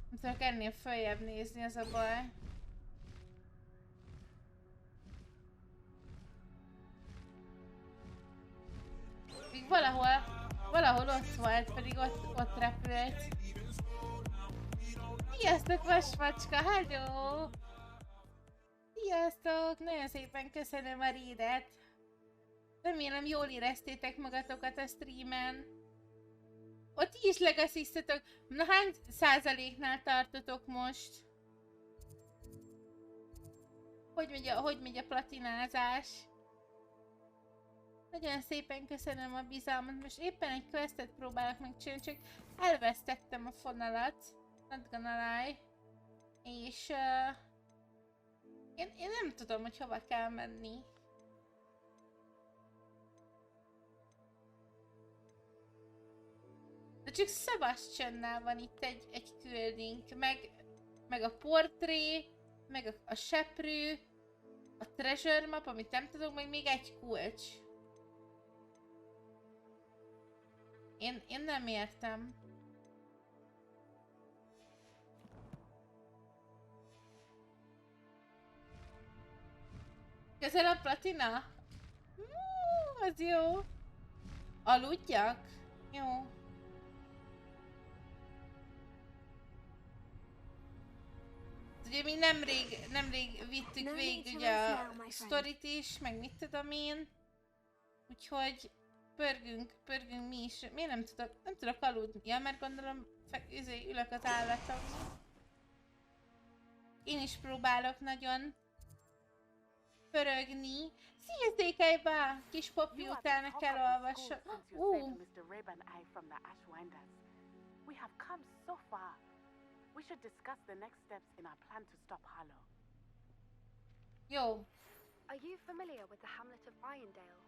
Nem tudok ennél följebb nézni, az a baj. Még valahol ott volt, pedig ott repült. Sziasztok, vasmacska, hello! Sziasztok! Nagyon szépen köszönöm a readet. Remélem jól éreztétek magatokat a streamen. Ott is legacyztatok. Na hány százaléknál tartotok most? Hogy megy a platinázás? Nagyon szépen köszönöm a bizalmat. Most éppen egy questet próbálok megcsinálni, csak elvesztettem a fonalat. Not gonna lie. És én nem tudom, hogy hova kell menni. De csak Sebastiannál van itt egy küldünk, meg a portré, meg a seprű, a treasure map, amit nem tudok, meg még egy kulcs. Én nem értem. Közel a platina? Az jó. Aludjak? Jó. Ugye mi nemrég vittük végig ugye a sztorit is, meg mit tudom én. Úgyhogy pörgünk mi is. Miért nem tudok aludni? Ja, mert gondolom ülök az állatom. Én is próbálok nagyon pörögni. Szia, Székelyba! Kis Poppy utána kell olvasni.
We should discuss the next steps in our plan to stop Harlow.
Yo.
Are you familiar with the hamlet of Irondale?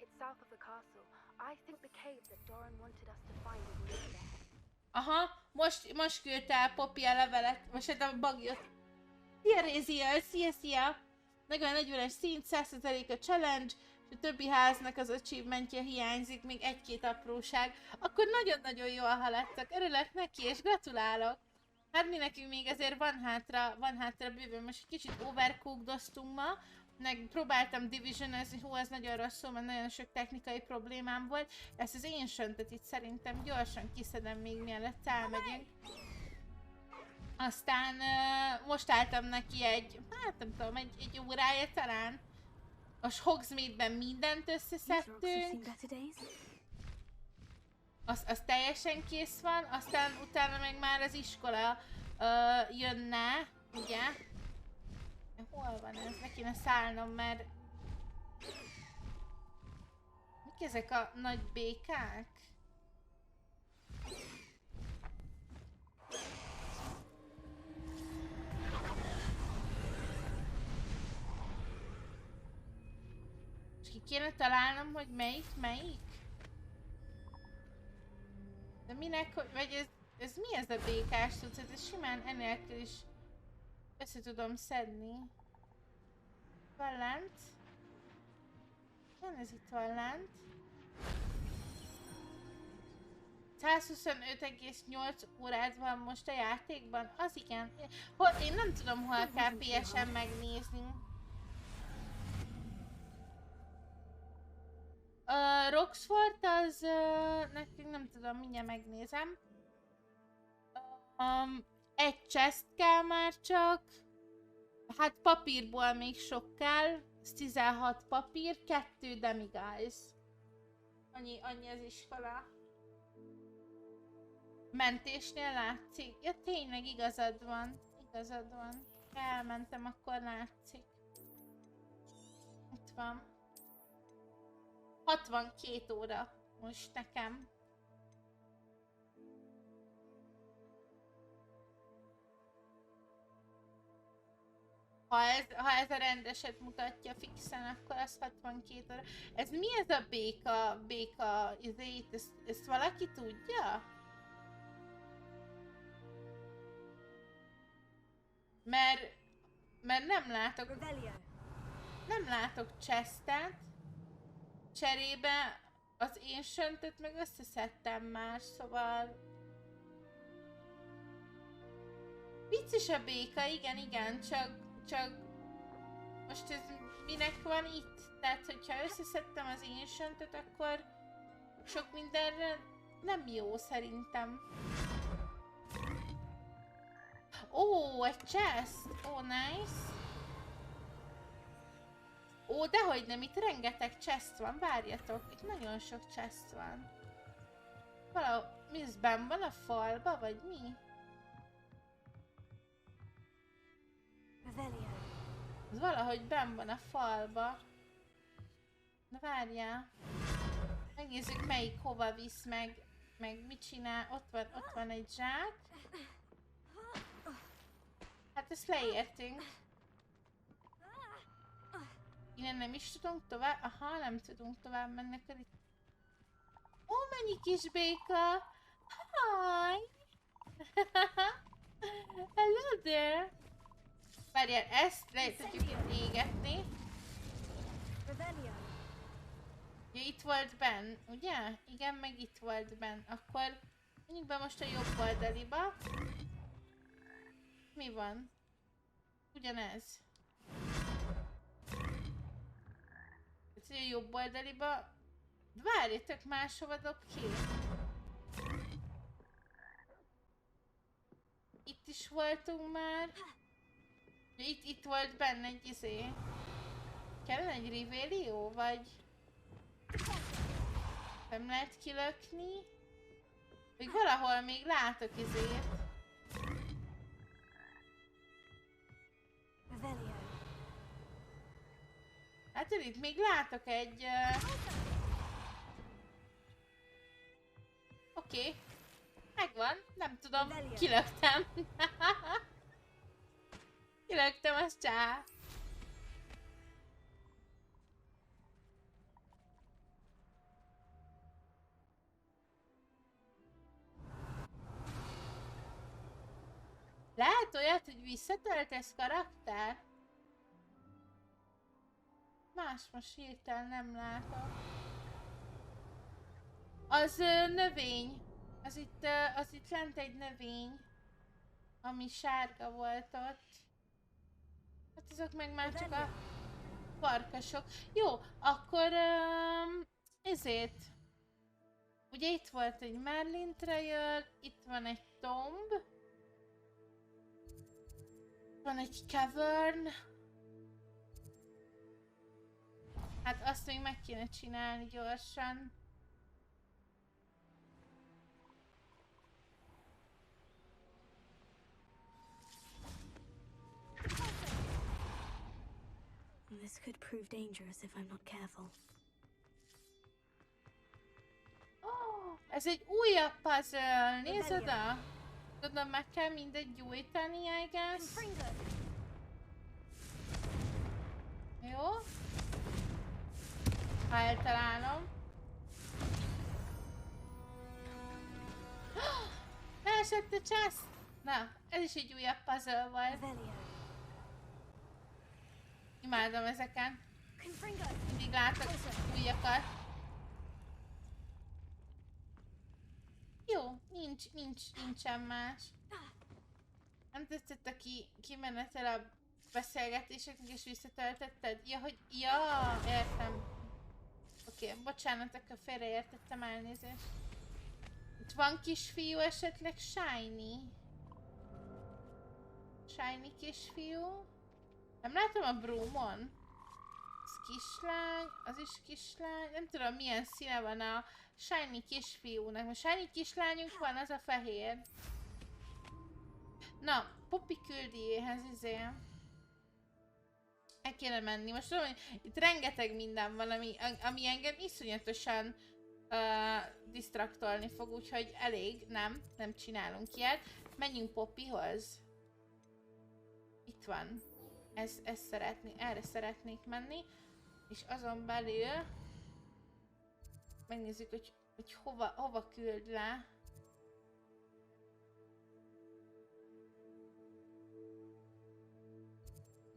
It's south of the castle. I think the cave that Doran wanted us to find is near there.
Aha, most küldte el Poppy a levelet, most a bagyot. Szia, Réziel, szia! 40-es szint, 100% a challenge, és a többi háznak az achievementje hiányzik, még egy-két apróság. Akkor nagyon-nagyon jól haladtak, örülök neki, és gratulálok! Hát mi nekünk még azért van hátra bőven, most egy kicsit overcookdoztunk ma, meg próbáltam divisionezni, ez nagyon rosszul, mert nagyon sok technikai problémám volt. Ezt az Ancientet itt szerintem gyorsan kiszedem még mielőtt elmegyünk. Aztán most álltam neki hát nem tudom, egy órája talán. A Hogsmeade-ben mindent összeszedtünk. Az teljesen kész van, aztán utána meg már az iskola jönne, ugye? Hol van ez? Ne kéne szállnom, mert... Mik ezek a nagy békák? És ki kéne találnom, hogy melyik? De minek, vagy ez mi ez a békás tudsz? Ez simán enélkül is össze tudom szedni. Van lent. Ez itt van lent. 125,8 órád van most a játékban? Az igen. Én nem tudom, hol kell PS-en megnézni. Roxfort az... nekünk nem tudom, mindjárt megnézem. Egy chest kell már csak. Hát papírból még sok kell. 16 papír, 2 demiguise. Annyi az iskola. Mentésnél látszik? Ja tényleg igazad van. Igazad van. Elmentem, akkor látszik. Itt van. 62 óra most nekem. Ha ez a rendeset mutatja fixen, akkor az 62 óra. Ez mi ez a béka izét? Ezt valaki tudja? Mert nem látok chestet. Cserébe az én söntöt meg összeszedtem már, szóval... Vicces a béka, igen, csak most ez minek van itt? Tehát, hogyha összeszedtem az én söntöt, akkor sok mindenre nem jó szerintem. Ó, egy chest! Ó, nice! Ó, dehogy nem, itt rengeteg chest van, várjatok, itt nagyon sok chest van. Valahol, mi ez benn van a falba, vagy mi? Ez valahogy benn van a falba. Na várjál. Megnézzük melyik hova visz, meg mit csinál. Ott van egy zsák. Hát ezt leértünk. Innen nem is tudunk tovább. Aha, nem tudunk tovább menni, akkor itt. Ó, mennyi kis béka! Hi! Hello there! Várjál, ezt le tudjuk itt égetni. Ja, itt volt benn, ugye? Igen, meg itt volt benn. Akkor menjünk be most a jobb oldaliba. Mi van? Ugyanez. A jobb oldaliba. Várjatok, máshova dob ki. Itt is voltunk már. Ja, itt volt benne egy izé. Kellene egy revélió, vagy? Nem lehet kilökni? Még valahol még látok izét. Hát itt még látok egy... Oké. Megvan. Nem tudom. Kilöktem. Kilöktem, az csá. Lehet olyat, hogy visszatöltesz karakter? Más most hirtelen nem látom. Az növény. Az itt lent egy növény. Ami sárga volt ott. Hát azok meg már csak a farkasok. Jó, akkor ezért. Ugye itt volt egy Merlin Trail, itt van egy tomb. Van egy cavern. Hát azt még meg kéne csinálni gyorsan.
This could prove dangerous if I'm not careful.
Oh, ez egy újabb puzzle! Nézd oda! Tudom, meg kell mindegy gyújtani, I guess. Jó. Ha eltalálom. Leesett a chest! Na, ez is egy újabb puzzle volt. Imádom ezeken. Mindig látok újakat. Jó, nincsen más. Nem tetszett a kimenetel a beszélgetéseknek és visszatöltötted? Ja, hogy... Ja, értem. Oké, bocsánat, akkor félreértettem, elnézést. Itt van kisfiú esetleg? Shiny? Shiny kisfiú? Nem látom a broomon. Ez kislány, az is kislány. Nem tudom milyen színe van a shiny kisfiúnak. A shiny kislányunk van, az a fehér. Na, Poppy küldjéhez el kéne menni. Most tudom, hogy itt rengeteg minden van, ami engem iszonyatosan disztraktolni fog, úgyhogy elég, nem csinálunk ilyet. Menjünk Poppyhoz. Itt van. Erre szeretnék menni. És azon belül megnézzük, hogy hova küld le.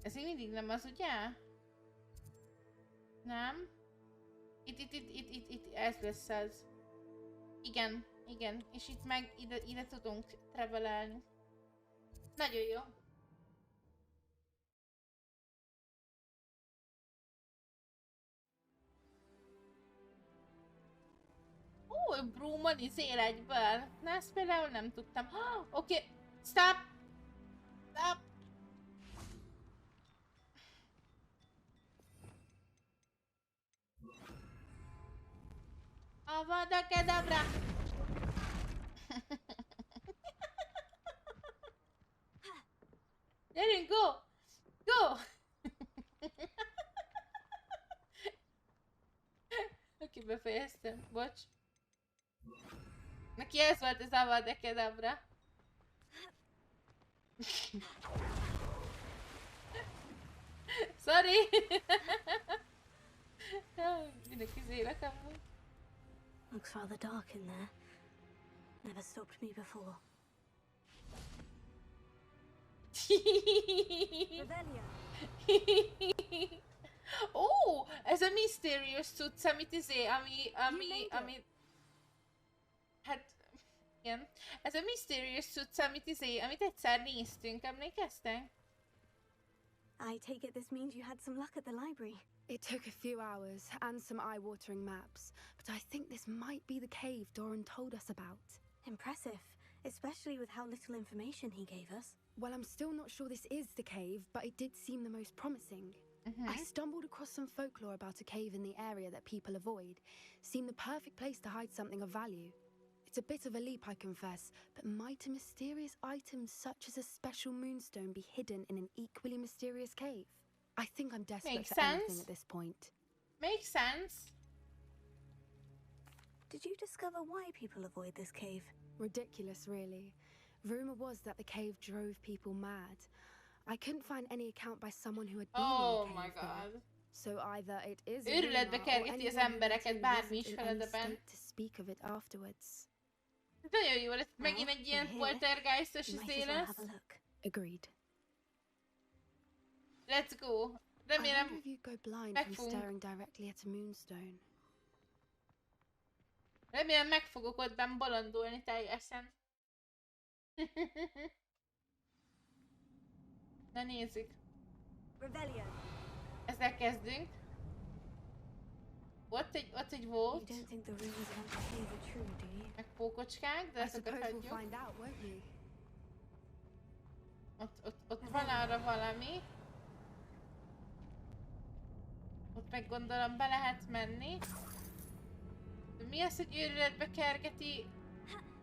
Ez még mindig nem az, ugye? Nem? Itt, ez lesz az. Igen. És itt meg ide tudunk travelelni. Nagyon jó. Ó, broomon egyből. Na, ezt például nem tudtam. Oké, stop! Avada kedavra! Gyerünk, go! Oké, befejeztem, bocs. Neki ez volt az avada kedavra. Sorry! Mindenki zélek amúgy.
Looks rather dark in there. Never stopped me before.
Ó, ez a mysterious cucc, amit ami... Hát... Igen. Ez a mysterious cucc, amit egyszer néztünk, emlékeztek?
I take it this means you had some luck at the library.
It took a few hours and some eye-watering maps, but I think this might be the cave Doran told us about.
Impressive, especially with how little information he gave us.
Well, I'm still not sure this is the cave, but it did seem the most promising. I stumbled across some folklore about a cave in the area that people avoid. Seemed the perfect place to hide something of value. It's a bit of a leap, I confess, but might a mysterious item such as a special moonstone be hidden in an equally mysterious cave? I think I'm desperate for anything at this point.
Makes sense.
Did you discover why people avoid this cave?
Ridiculous, really. Rumor was that the cave drove people mad. I couldn't find any account by someone who had been in the cave.
My god.
There. So either it is
Őrületbe kergeti az embereket, bármi is feledeben.
To speak of it afterwards.
Nagyon jó lesz, megint egy ilyen poltergeistos izé lesz.
Agreed.
Let's go. Remélem Remélem meg fogok ott benn bolondulni teljesen. Na nézzük. Ezzel kezdünk. Ott egy volt. Meg pókocskák, de ezeket hagyjuk. Ott van arra valami. Ott meg gondolom be lehet menni. De mi az, hogy őrületbe kergeti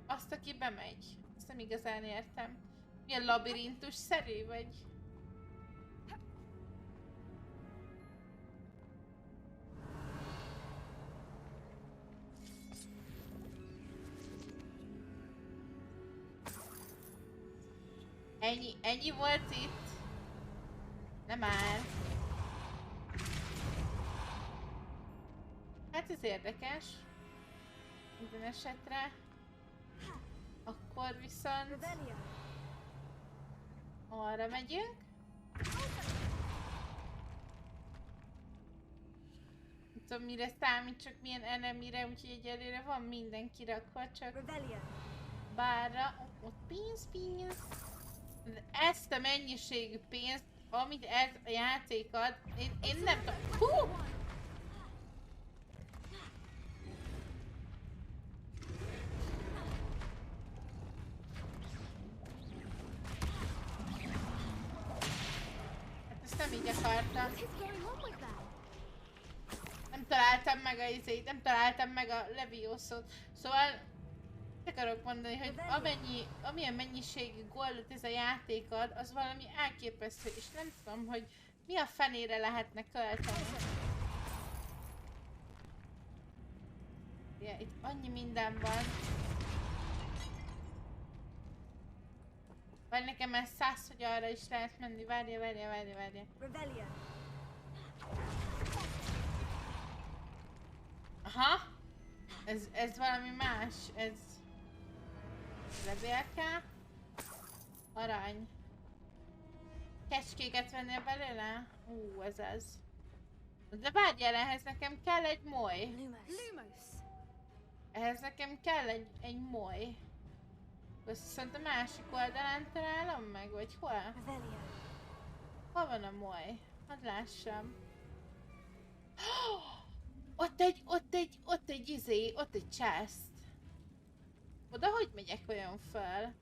azt, aki bemegy? Ezt nem igazán értem. Milyen labirintus-szerű vagy? Ennyi volt itt? Nem áll. Hát ez érdekes. Minden esetre. Akkor viszont... arra megyünk. tudom mire számít, csak milyen enemire, úgyhogy egyelőre van minden kirakva, csak bárra, ott pénz. De ezt a mennyiségű pénzt, amit ez a játék ad, én nem tudom. Hú! Hát ezt nem így akartam. Nem találtam meg a izét, nem találtam meg a Levioszot. Szóval akarok mondani, hogy amilyen mennyiségű goldot ez a játék ad, az valami elképesztő, és nem tudom, hogy mi a fenére lehetne költeni. Ja, itt annyi minden van. Vagy nekem ez 100, hogy arra is lehet menni. Várja. Aha! Ez valami más. Ez... levélke. Arany. Kecskéket vennél belőle? Ez az. De várjál, ehhez nekem kell egy moly. Ehhez nekem kell egy moly. Azt viszont a másik oldalán találom meg, vagy hol? Hol van a moly? Hadd lássam. Ott egy chest. Oda hogy megyek olyan fel?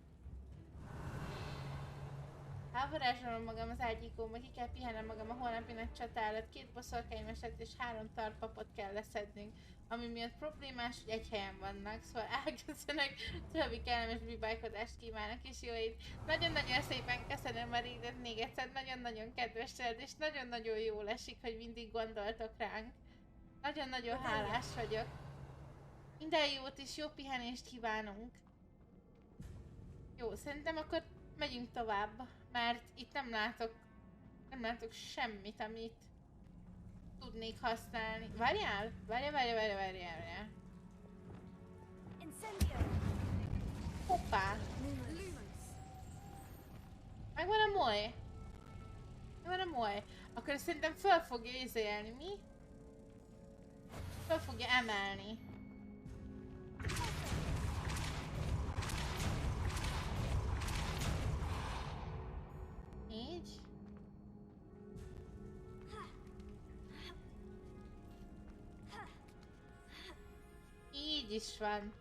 Elvarázsolom magam az ágyikóba, ki kell pihennem magam a holnapi nagy csatálat, 2 boszorkánymestert és 3 tarpapot kell leszednünk, ami miatt problémás, hogy egy helyen vannak, szóval elköszönök, további kellemes bibájkodást kívánok és jó ét. Nagyon-nagyon szépen köszönöm a rédet még egyszer, nagyon-nagyon kedves tőled, és nagyon-nagyon jól esik, hogy mindig gondoltok ránk. Nagyon-nagyon hálás vagyok. Minden jót és jó pihenést kívánunk. Jó, szerintem akkor megyünk tovább, mert itt nem látok semmit, amit tudnék használni. Várjál! Várjál! Hoppá! Megvan a moly! Akkor szerintem föl fogja izélni, mi? Föl fogja emelni. Így. Így is van.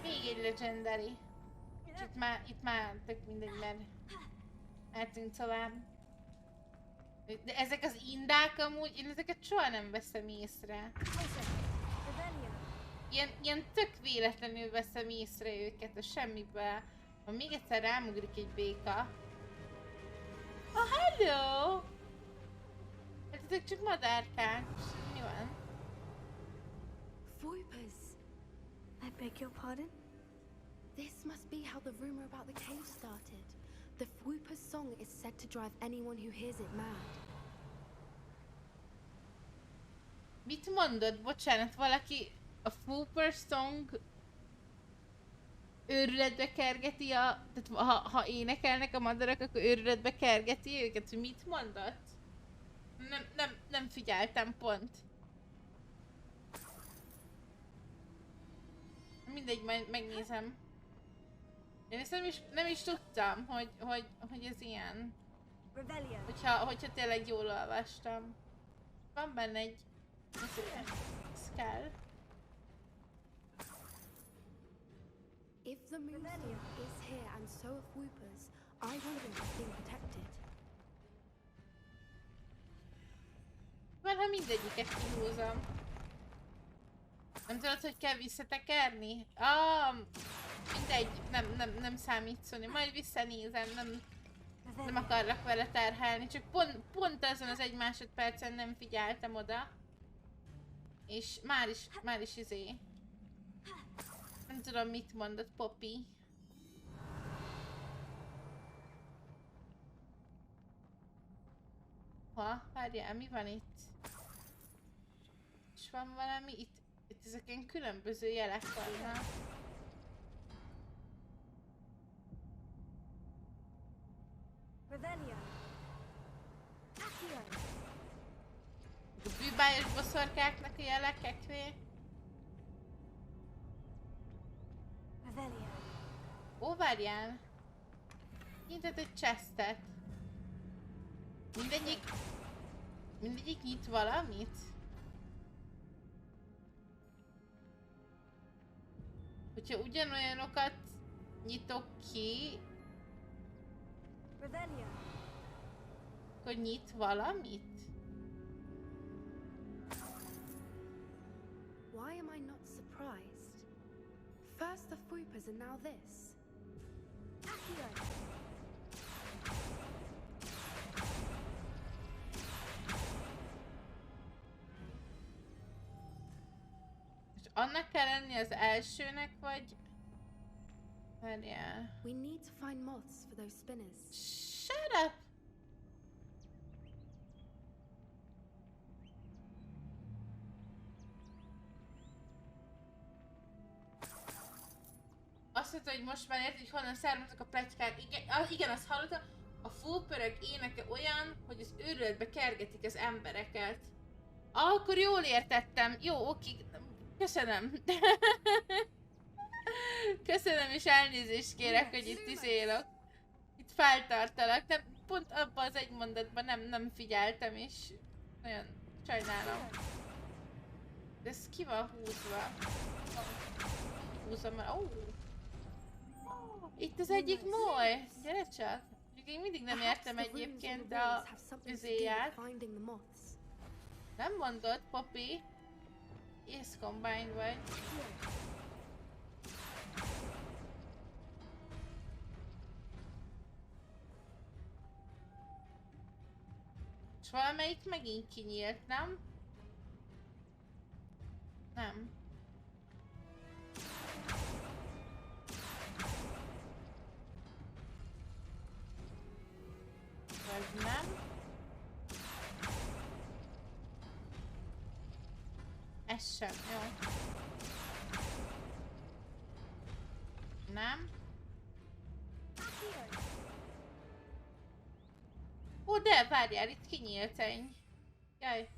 Még egy legendary. És itt már tök mindegy, mert mehetünk tovább. De ezek az indák amúgy, én ezeket soha nem veszem észre. Ilyen tök véletlenül veszem észre őket a semmiből. Ha még egyszer rámugrik egy béka. Oh, hello! Hát ezek csak madárkák. Mi van?
Voipers.
I beg your pardon?
This must be how the rumor about the cave started. The Voipers song is said to drive anyone who hears it mad.
Mit mondod? Bocsánat, valaki a Voipers song őrületbe kergeti a... Tehát ha énekelnek a madarak, akkor őrületbe kergeti őket. Mit mondott? Nem figyeltem pont. Mindegy, majd megnézem. Én ezt nem is tudtam, hogy ez ilyen. Hogyha tényleg jól olvastam. Van benne egy... Ez kell.
If the moonstone is here and so are Voipers, I wonder if it's being protected.
Van, ha mindegyiket kihúzom. Nem tudod, hogy kell visszatekerni? Mindegy, nem számít szólni. Majd visszanézem, nem akarlak vele terhelni. Csak pont azon az 1 másodpercen nem figyeltem oda. És már is izé. Nem tudom, mit mondott Poppy. Várjál, mi van itt? És van valami? Itt ezeken különböző jelek vannak. szabályos boszorkáknak a jelekekvé. Ó, várjál! Nyitott egy chestet. Mindegyik nyit valamit? Hogyha ugyanolyanokat nyitok ki, akkor nyit valamit?
Why am I not surprised? First the Fupas and now this.
És annak kell lenni az elsőnek, vagy... Várjál.
We need to find moths for those spinners.
Shut up! Azt mondta, hogy most már érted, hogy honnan származtak a pletykák. Igen, azt hallottam. A fullpörög éneke olyan, hogy az őrületbe kergetik az embereket. Akkor jól értettem. Jó, oké. Köszönöm. Köszönöm, és elnézést kérek, hogy itt izélok. Itt feltartalak. Nem, pont abban az egy mondatban nem figyeltem, és nagyon sajnálom. De ez ki van húzva? Húzom már. Itt az egyik moly! Gyere csak! Én mindig nem értem egyébként a üzéját. Nem mondod, Poppy? Ace Combine vagy. És valamelyik megint kinyílt, nem? Nem. Vagy nem? Ez sem, jó. Nem? Ó, de várjál, itt kinyílt egy. Jaj.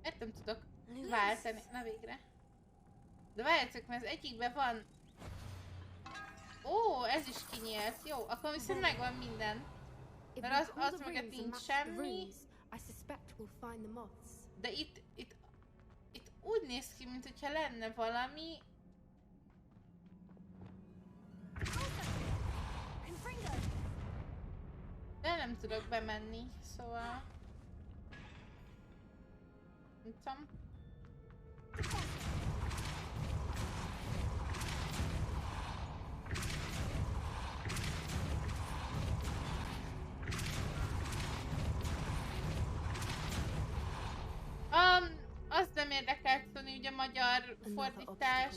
Miért nem tudok váltani? Na végre. De várjátok, mert az egyikben van... Ó, ez is kinyílt. Jó, akkor viszont megvan minden. Mert az mögött nincs semmi. De itt úgy néz ki, mintha lenne valami. De nem tudok bemenni, szóval... Nem tudom. Azt nem érdekelt tudni, ugye a magyar fordítás.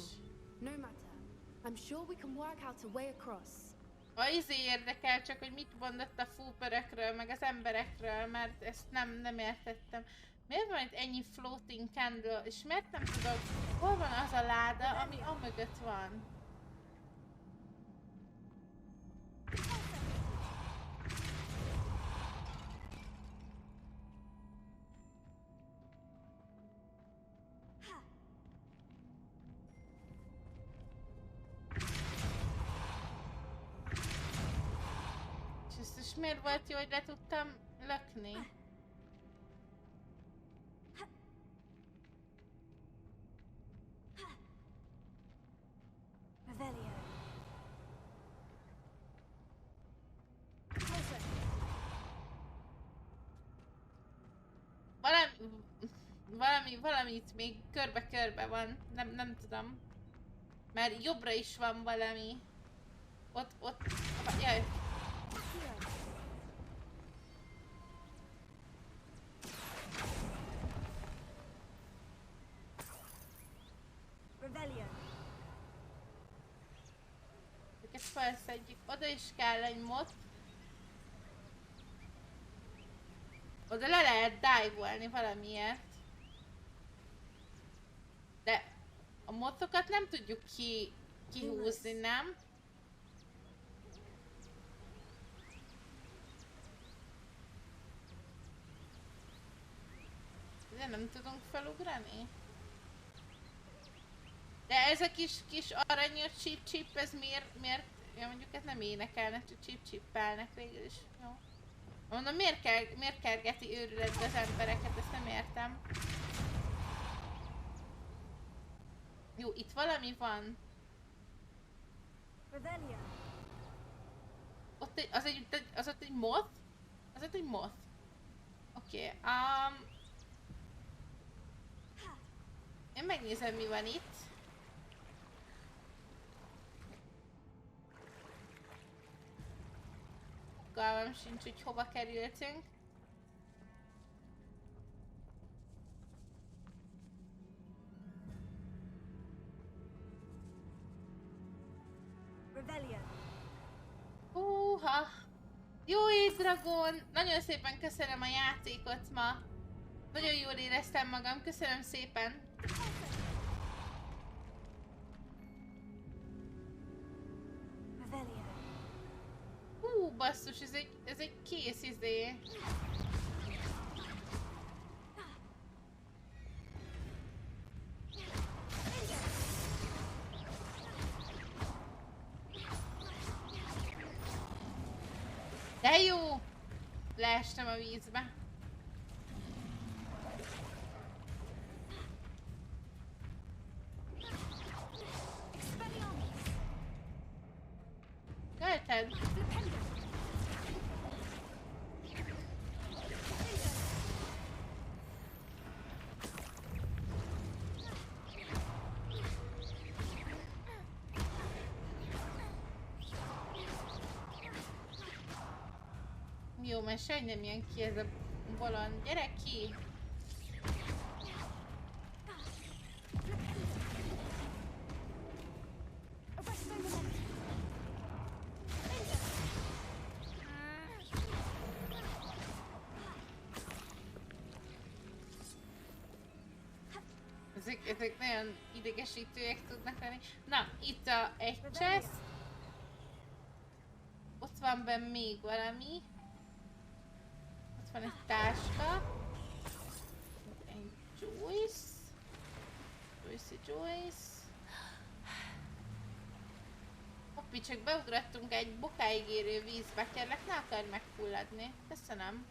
A izé érdekel csak, hogy mit mondott a fúpörökről, meg az emberekről, mert ezt nem értettem. Miért van itt ennyi floating candle, és miért nem tudok, hol van az a láda, ami amögött van? És miért volt jó, hogy le tudtam lökni? Valami itt még körbe-körbe van. Nem tudom. Mert jobbra is van valami. Ott. Jaj. Őket felszedjük. Oda is kell egy mod. Oda le lehet dive-olni valamiért. De a motokat nem tudjuk kihúzni, nem? nem tudunk felugrani? De ez a kis aranyos csip-csip, ez miért? Ja, mondjuk ez nem énekelnek, csak csip-csippelnek végül is. Jó. Mondom, miért kergeti őrületbe az embereket, ezt nem értem. Jó, itt valami van. Az ott egy moth? Az ott egy moth. Oké, én megnézem, mi van itt. Fogalmam sincs, hogy hova kerültünk. Húha! Jó éjdragon! Nagyon szépen köszönöm a játékot ma. Nagyon jól éreztem magam, köszönöm szépen. Hú, basszus, ez egy kész izé. De jó! Leestem a vízbe. Tölted! Jó, mert sajn nem jön ki ez a bolond. Gyere ki! Ezek nagyon idegesítőek tudnak lenni. Na, itt egy chest. Ott van benne még valami. Ott van egy táska. Egy Joyce. Joyce. Hoppi, csak beugrattunk egy bokáig érő vízbe. Kérlek, ne akarj megfulladni. Köszönöm.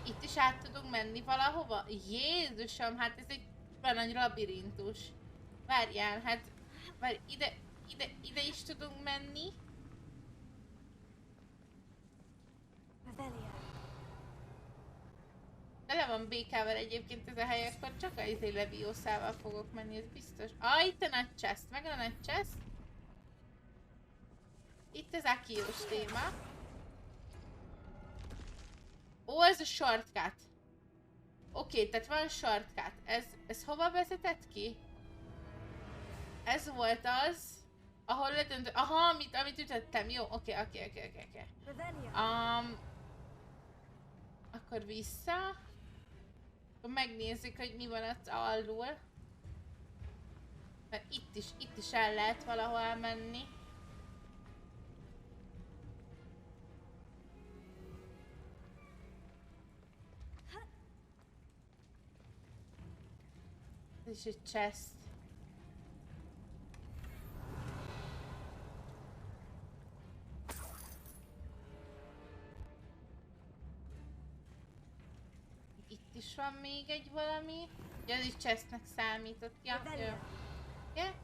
Itt is át tudunk menni valahova? Jézusom, hát ez egy nagy labirintus. Várjál, hát... Várj, ide is tudunk menni. Tele van békával egyébként ez a hely, akkor csak az Levioszával fogok menni, ez biztos. Itt a nagy chest, meg a nagy chest. Itt az Akiós téma. Ó, ez a shortcut. Oké, tehát van shortcut. Ez hova vezetett ki? Ez volt az, ahol ledöntő... Aha, amit ütöttem. Jó, oké. Akkor vissza. Akkor megnézzük, hogy mi van ott alul. Mert itt is el lehet valahol menni. Ez is egy chest. Itt is van még egy valami. Ja, ez is chestnek számított. Ja, jó. Yeah.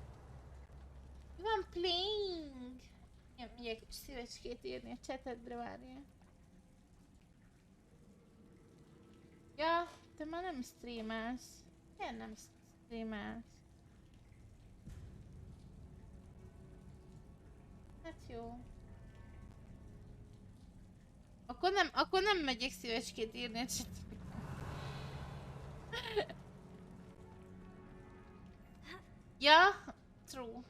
Van playing! Ja, mindjárt egy szívecskét írni a chatedre, várjál. Ja, te már nem streamelsz. Miért nem streamelsz? Hát jó. Akkor nem megyek szívecskét írni a chatedre. Ja, true.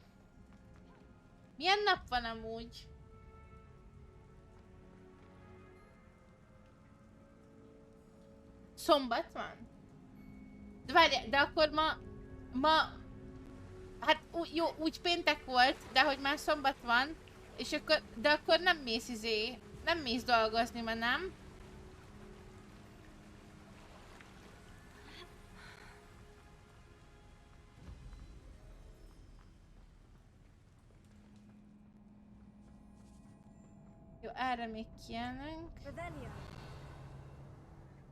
Milyen nap van amúgy? Szombat van? De várjál, de akkor ma... Hát jó, úgy péntek volt, de hogy már szombat van, és akkor... De akkor nem mész Nem mész dolgozni ma, nem? Jó, erre még kijönünk.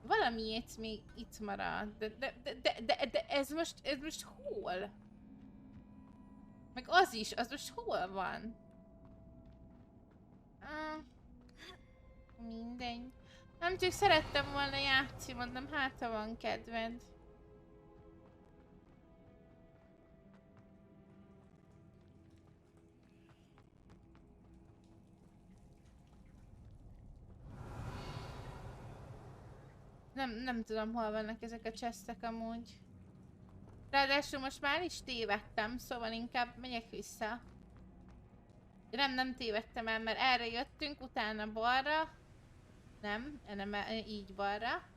Valamiért még itt marad. De ez most hol? Meg az is, az most hol van? Mindegy. Nem csak szerettem volna játszani, mondom, hát ha van kedved. Nem tudom, hol vannak ezek a chestek amúgy. Ráadásul most már is tévedtem, szóval inkább megyek vissza. Nem tévedtem el, mert erre jöttünk, utána balra. Nem, így balra.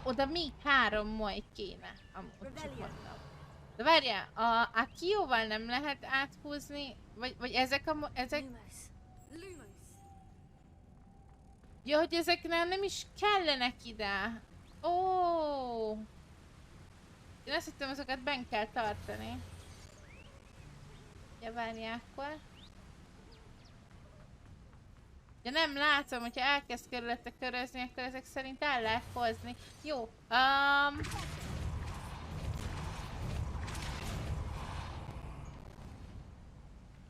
Oda még 3 majd kéne, amúgy csak mondom. De várjál, a Kióval nem lehet áthúzni, vagy ezek ezek... Ja, hogy ezeknél nem is kellenek ide. Ó. Én azt hittem, azokat benn kell tartani. Ja, várjál akkor. Ja, nem látom, hogyha elkezd körülötte körözni, akkor ezek szerint el lehet hozni. Jó,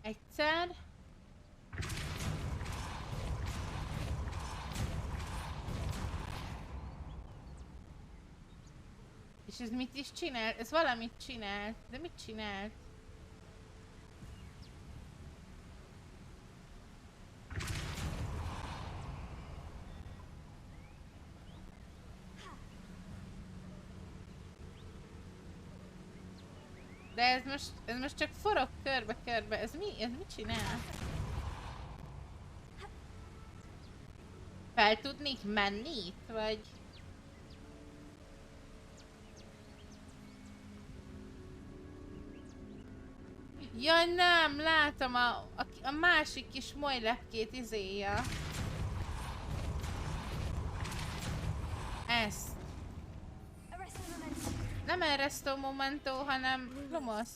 egyszer. És ez mit is csinál? Ez valamit csinált. De mit csinált? De ez most csak forog körbe-körbe. Ez mit csinál? Fel tudnék menni itt, vagy? Ja nem, látom a másik kis molylepkét izéja. Ezt. Nem Arresto Momento, hanem Lumos.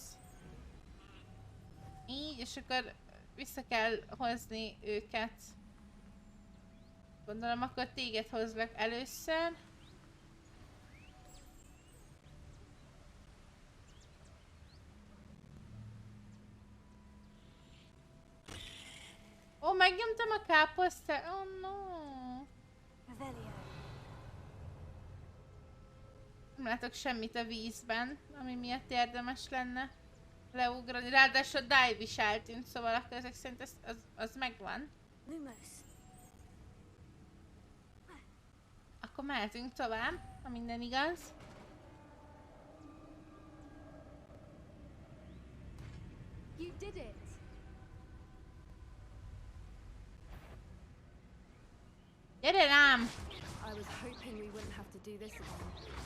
Így, és akkor vissza kell hozni őket. Gondolom, akkor téged hozlak először. Ó, megnyomtam a káposztát. Oh no. Nem látok semmit a vízben, ami miatt érdemes lenne leugrani. Ráadásul a dive is eltűnt, szóval akkor ezek szerint az megvan. Akkor mehetünk tovább, ha minden igaz.
You did it.
Gyere rám!
I was hoping we wouldn't have to do this again.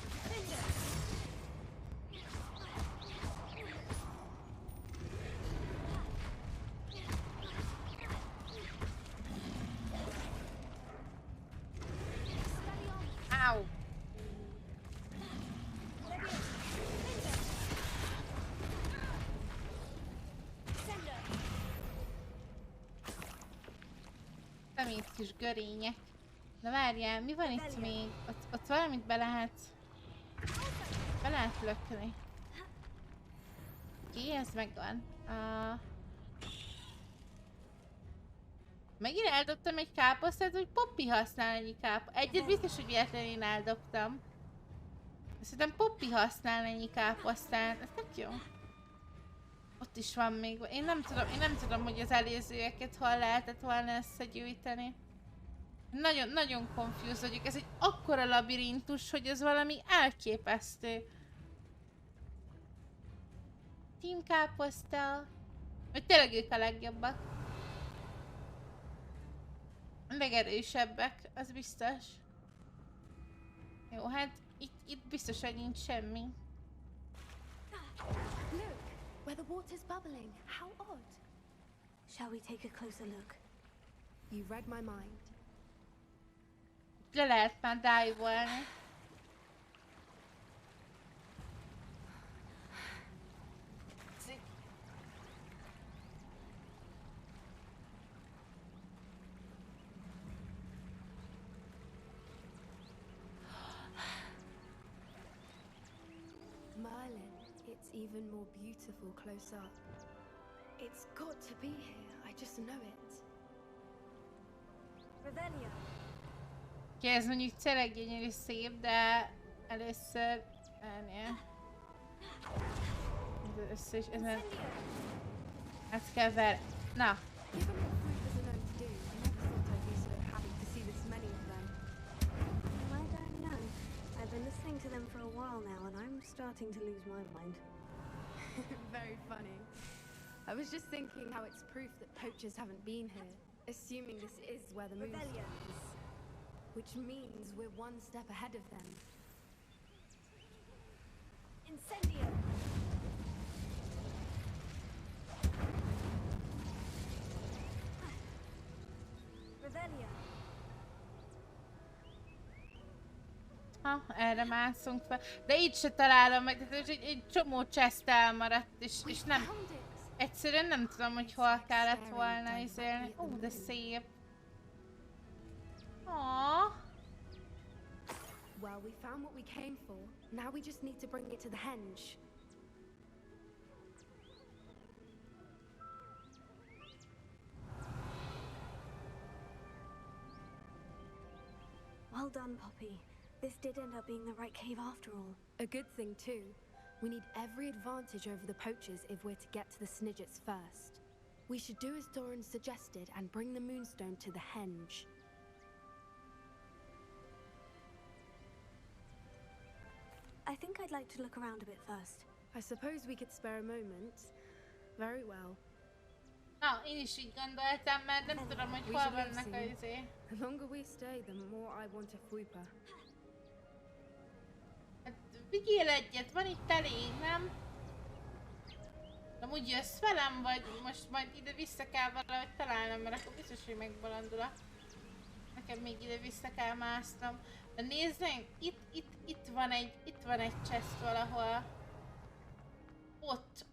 Ow! Szemét kis görények. Na várjál, mi van itt még? Ott valamit be lehet lökni. Oké, ez megvan. Megint eldobtam egy káposztát, hogy Poppy használ ennyi káposztát. Egyet biztos, hogy véletlenül én eldobtam. Szerintem Poppy használ ennyi káposztát. Ez tök jó. Ott is van még. Én nem tudom, hogy az előzőeket hol lehetett volna összegyűjteni. Nagyon confused vagyok. Ez egy akkora labirintus, hogy ez valami elképesztő. Team káposzta. Vagy tényleg ők a legjobbak. Legerősebbek, az biztos. Jó, hát itt biztos, hogy nincs semmi.
Look, where the water's bubbling. How odd.
Shall we take a closer look?
You read my mind.
Le lehet már dive-olni.
Merlin, it's even more beautiful close up. It's got to be here. I just know it.
Revelio.
Ki ez mondjuk tényleg gyönyörű szép, de először... Először is ezen... Ezt kell ver... Na!
I've been listening to them for a while now and I'm starting to lose my mind.
Very funny. I was just thinking how it's proof that poachers haven't been here, assuming this is where the moon is. Which means we're one step ahead of them.
Incendio! Revelio!
Ha, erre mászunk fel. De így se találom meg, tehát egy csomó chest elmaradt, és nem... Egyszerűen nem tudom, hogy hol kellett volna izélni. Ó, de szép. Aww.
Well, we found what we came for. Now we just need to bring it to the henge.
Well done, Poppy. This did end up being the right cave after all.
A good thing too. We need every advantage over the poachers if we're to get to the Snidgets first. We should do as Doran suggested and bring the moonstone to the henge.
I think I'd like to look around a bit first.
I suppose we could spare a moment. Very well.
Na, én is így gondoltam, mert nem tudom, hogy hol vannak a izé.
The longer we stay, the more I want a fuipa.
Hát vigyél egyet, van itt elég, nem? Amúgy jössz velem, vagy most majd ide vissza kell valahogy találnom, mert akkor biztos, hogy megbolondulok. Nekem még ide vissza kell másznom. De nézzünk, itt van egy chest valahol.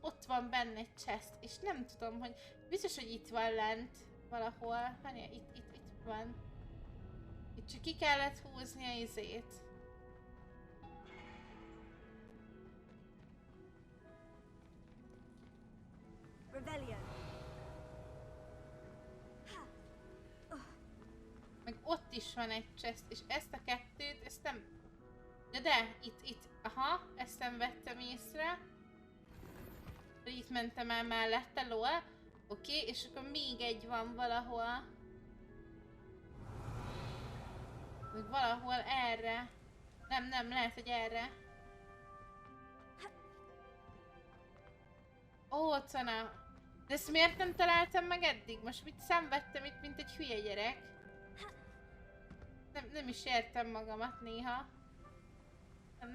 Ott van benne egy chest, és nem tudom, hogy biztos, hogy itt van lent valahol. Hani, itt van. Itt csak ki kellett húzni a izét.
Revelio.
Meg ott is van egy chest, és ezt a kettőt, ezt nem... De, itt, aha, ezt nem vettem észre. Itt mentem el mellette, lol. Oké, és akkor még egy van valahol. Még valahol erre. Nem, lehet, hogy erre. Ó, ott van a... De ezt miért nem találtam meg eddig? Most mit szenvedtem itt, mint egy hülye gyerek? Nem is értem magamat néha.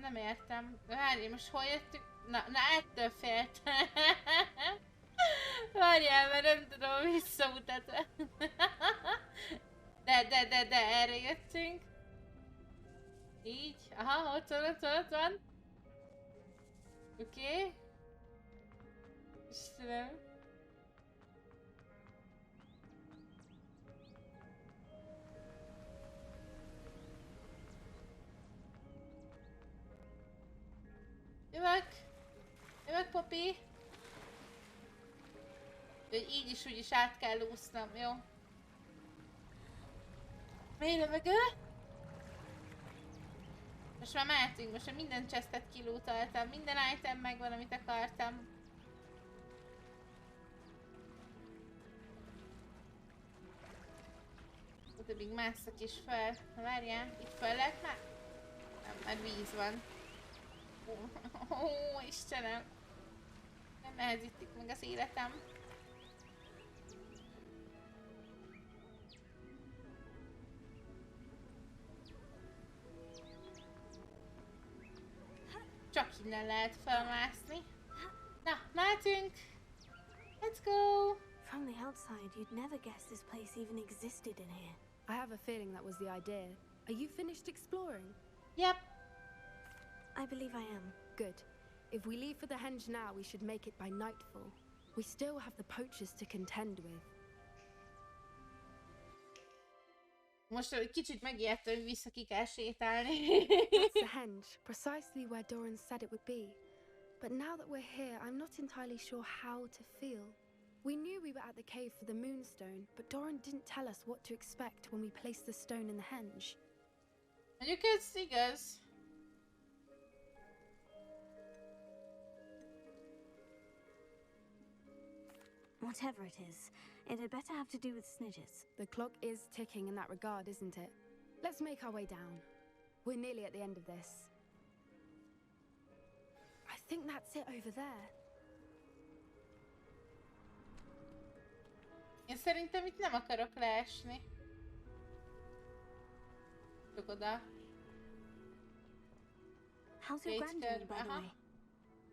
Nem értem. Várj, most hol jöttünk? Na ettől féltem. Várjál, mert nem tudom visszamutatni. De, erre jöttünk. Így, aha, ott van. Oké. Istenem. Jövök, Poppy. Így is úgy is át kell úsznom, jó? Mély levegő. Most már mehetünk, most már minden chestet kilútoltam, minden item megvan, amit akartam. De még másszak is fel. Na várjál, itt fel lehet már? Nem, már víz van. Ó, Istenem! Nem nehezítik meg az életem. Csak innen lehet felmászni. Na, mehetünk! Let's go!
From the outside, you'd never guess this place even existed in here.
I have a feeling that was the idea. Are you finished exploring?
Yep.
I believe I am.
Good. If we leave for the henge now, we should make it by nightfall. We still have the poachers to contend with.
Most egy kicsit megijedtem, hogy vissza ki kell sétálni.
That's the henge, precisely where Doran said it would be. But now that we're here, I'm not entirely sure how to feel. We knew we were at the cave for the moonstone, but Doran didn't tell us what to expect when we placed the stone in the henge.
Mondjuk ez igaz.
Whatever it is, it had better have to do with snidgets.
The clock is ticking in that regard, isn't it? Let's make our way down. We're nearly at the end of this. I think that's it over there.
Én szerintem itt nem akarok leesni. Csak oda.
How's your grand doing, by the way?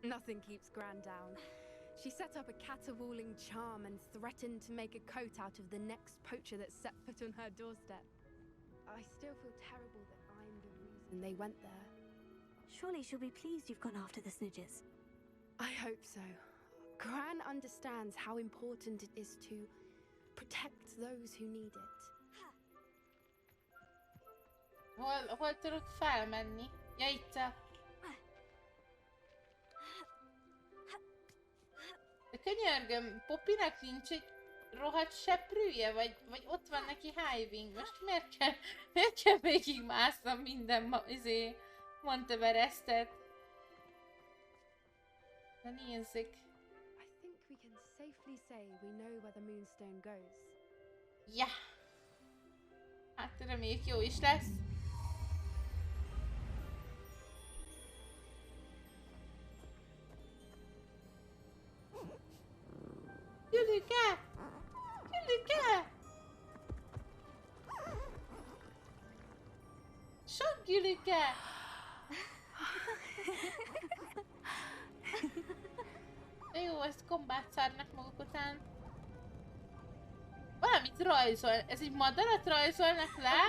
Nothing keeps Gran down. She set up a caterwauling charm and threatened to make a coat out of the next poacher that set foot on her doorstep. I still feel terrible that I'm the reason they went there.
Surely she'll be pleased you've gone after the snidgets.
I hope so. Gran understands how important it is to protect those who need it.
Hol tudok felmenni? Ja, itt a... De könyörgöm, Poppynak nincs egy rohadt seprűje? Vagy ott van neki hiving? Most miért kell végigmásznom minden Monteverestet? Na nézzük.
I think we can safely say we know where the moonstone goes.
Ja! Hát reméljük jó is lesz. Gülüke! Gülüke! Sok gülüke! De jó, ezt kombát szárnak maguk után. Valamit rajzol. Ez egy madarat rajzolnak le?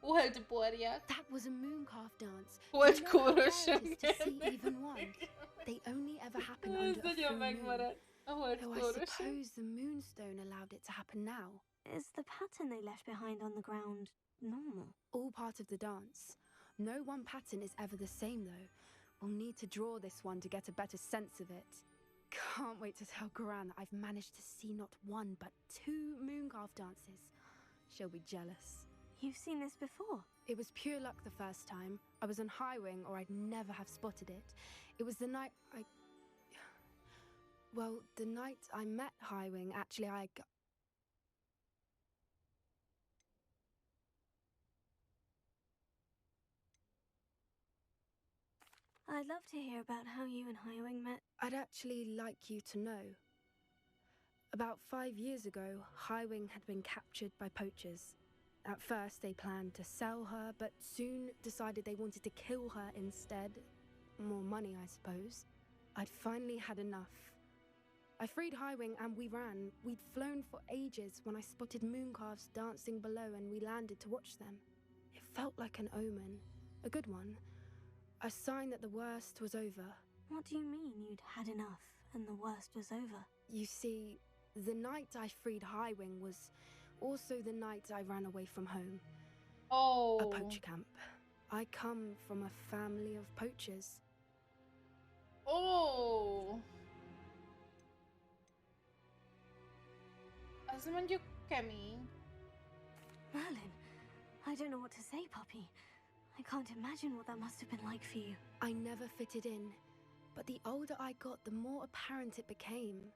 Oldborjak.
That was a mooncalf dance.
Holdkórosok.
They only ever happen under a full moon. Though I suppose the moonstone allowed it to happen now.
Is the pattern they left behind on the ground normal?
All part of the dance. No one pattern is ever the same though. We'll need to draw this one to get a better sense of it. Can't wait to tell Gran that I've managed to see not one but 2 mooncalf dances. She'll be jealous.
You've seen this before?
It was pure luck the first time. I was on Highwing or I'd never have spotted it. It was the night Well, the night I met Highwing, actually
I'd love to hear about how you and Highwing met.
I'd actually like you to know. About 5 years ago, Highwing had been captured by poachers. At first, they planned to sell her, but soon decided they wanted to kill her instead. More money, I suppose. I'd finally had enough. I freed Highwing and we ran. We'd flown for ages when I spotted mooncalves dancing below and we landed to watch them. It felt like an omen. A good one. A sign that the worst was over.
What do you mean you'd had enough and the worst was over?
You see, the night I freed Highwing was also the night I ran away from home.
Oh.
A poacher camp. I come from a family of poachers.
Oh. Az mondjuk kemény.
Merlin, I don't know what to say, Poppy. I can't imagine what that must have been like for you.
I never fitted in, but the older I got, the more apparent it became.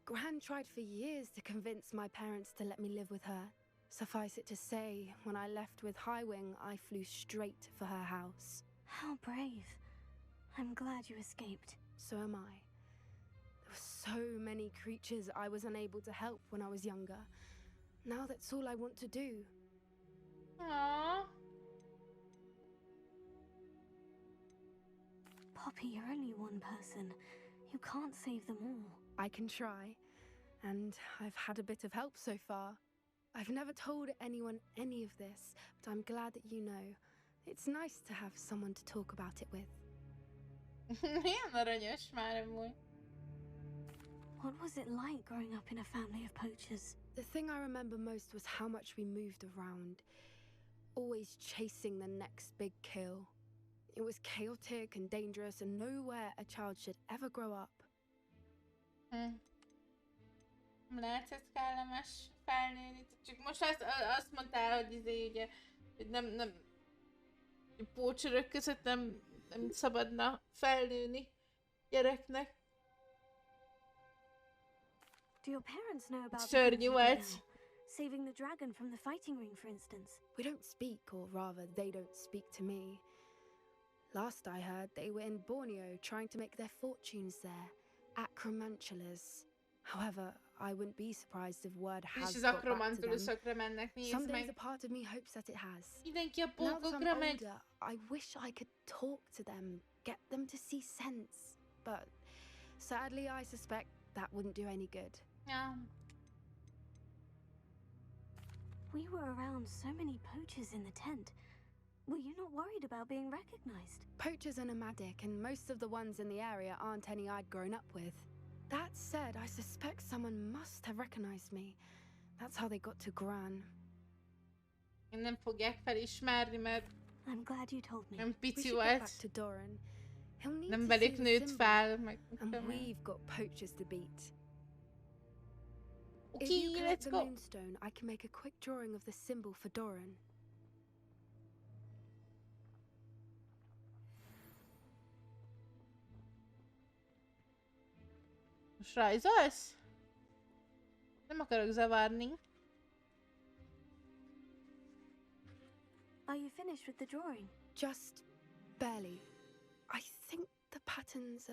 Gran tried for years to convince my parents to let me live with her. Suffice it to say, when I left with Highwing, I flew straight for her house.
How brave. I'm glad you escaped.
So am I. There were so many creatures I was unable to help when I was younger. Now that's all I want to do.
Aww.
Poppy, you're only one person. You can't save them all.
I can try, and I've had a bit of help so far. I've never told anyone any of this, but I'm glad that you know. It's nice to have someone to talk about it with.
Milyen aranyos már amúgy.
What was it like growing up in a family of poachers?
The thing I remember most was how much we moved around, always chasing the next big kill. It was chaotic and dangerous, and nowhere a child should ever grow up.
Lehet ez kellemes felnőni. Csak most azt mondtál, hogy ugye, hogy nem pócsorok között nem szabadna felnőni gyereknek.
Do your parents know about
Szörnyű volt.
Saving the dragon from the fighting ring, for instance?
We don't speak, or rather, they don't speak to me. Last I heard, they were in Borneo trying to make their fortunes there. Acromantulas. However, I wouldn't be surprised if word has got back to them. Some days a part of me hopes that it has. Now that I'm older, I wish I could talk to them, get them to see sense. But sadly, I suspect that wouldn't do any good.
Yeah.
We were around so many poachers in the tent. Were you not worried about being recognized?
Poachers are nomadic, and most of the ones in the area aren't any I'd grown up with. That said, I suspect someone must have recognized me. That's how they got to Gran.
Nem fogják felismerni, mert
I'm glad you told me.
Nem pici
We should get back
volt.
to Doran. He'll need
Nem
to
velük
see the
nőtt
symbol,
fel, meg
and we've got poachers to beat. If
Okay,
you collect
let's
the
go.
moonstone, I can make a quick drawing of the symbol for Doran.
Most rajzolsz? Nem akarok zavarni.
Are you finished with the drawing?
Just barely. I think the pattern's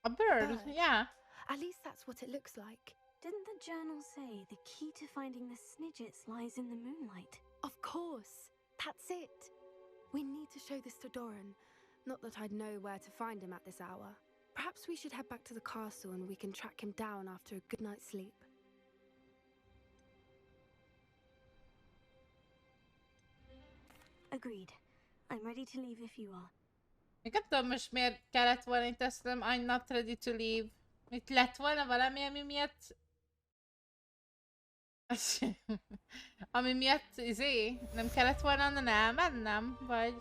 A bird, yeah.
At least that's what it looks like.
Didn't the journal say the key to finding the Snidgets lies in the moonlight?
Of course. That's it. We need to show this to Doran. Not that I'd know where to find him at this hour. Perhaps we should head back to the castle and we can track him down after a good night's sleep.
Agreed. I'm ready to leave if you are.
Még nem tudom most miért kellett volna itt azt mondom, I'm not ready to leave. Itt lett volna valami, ami miatt... ami miatt, nem kellett volna onnan elmennem, vagy...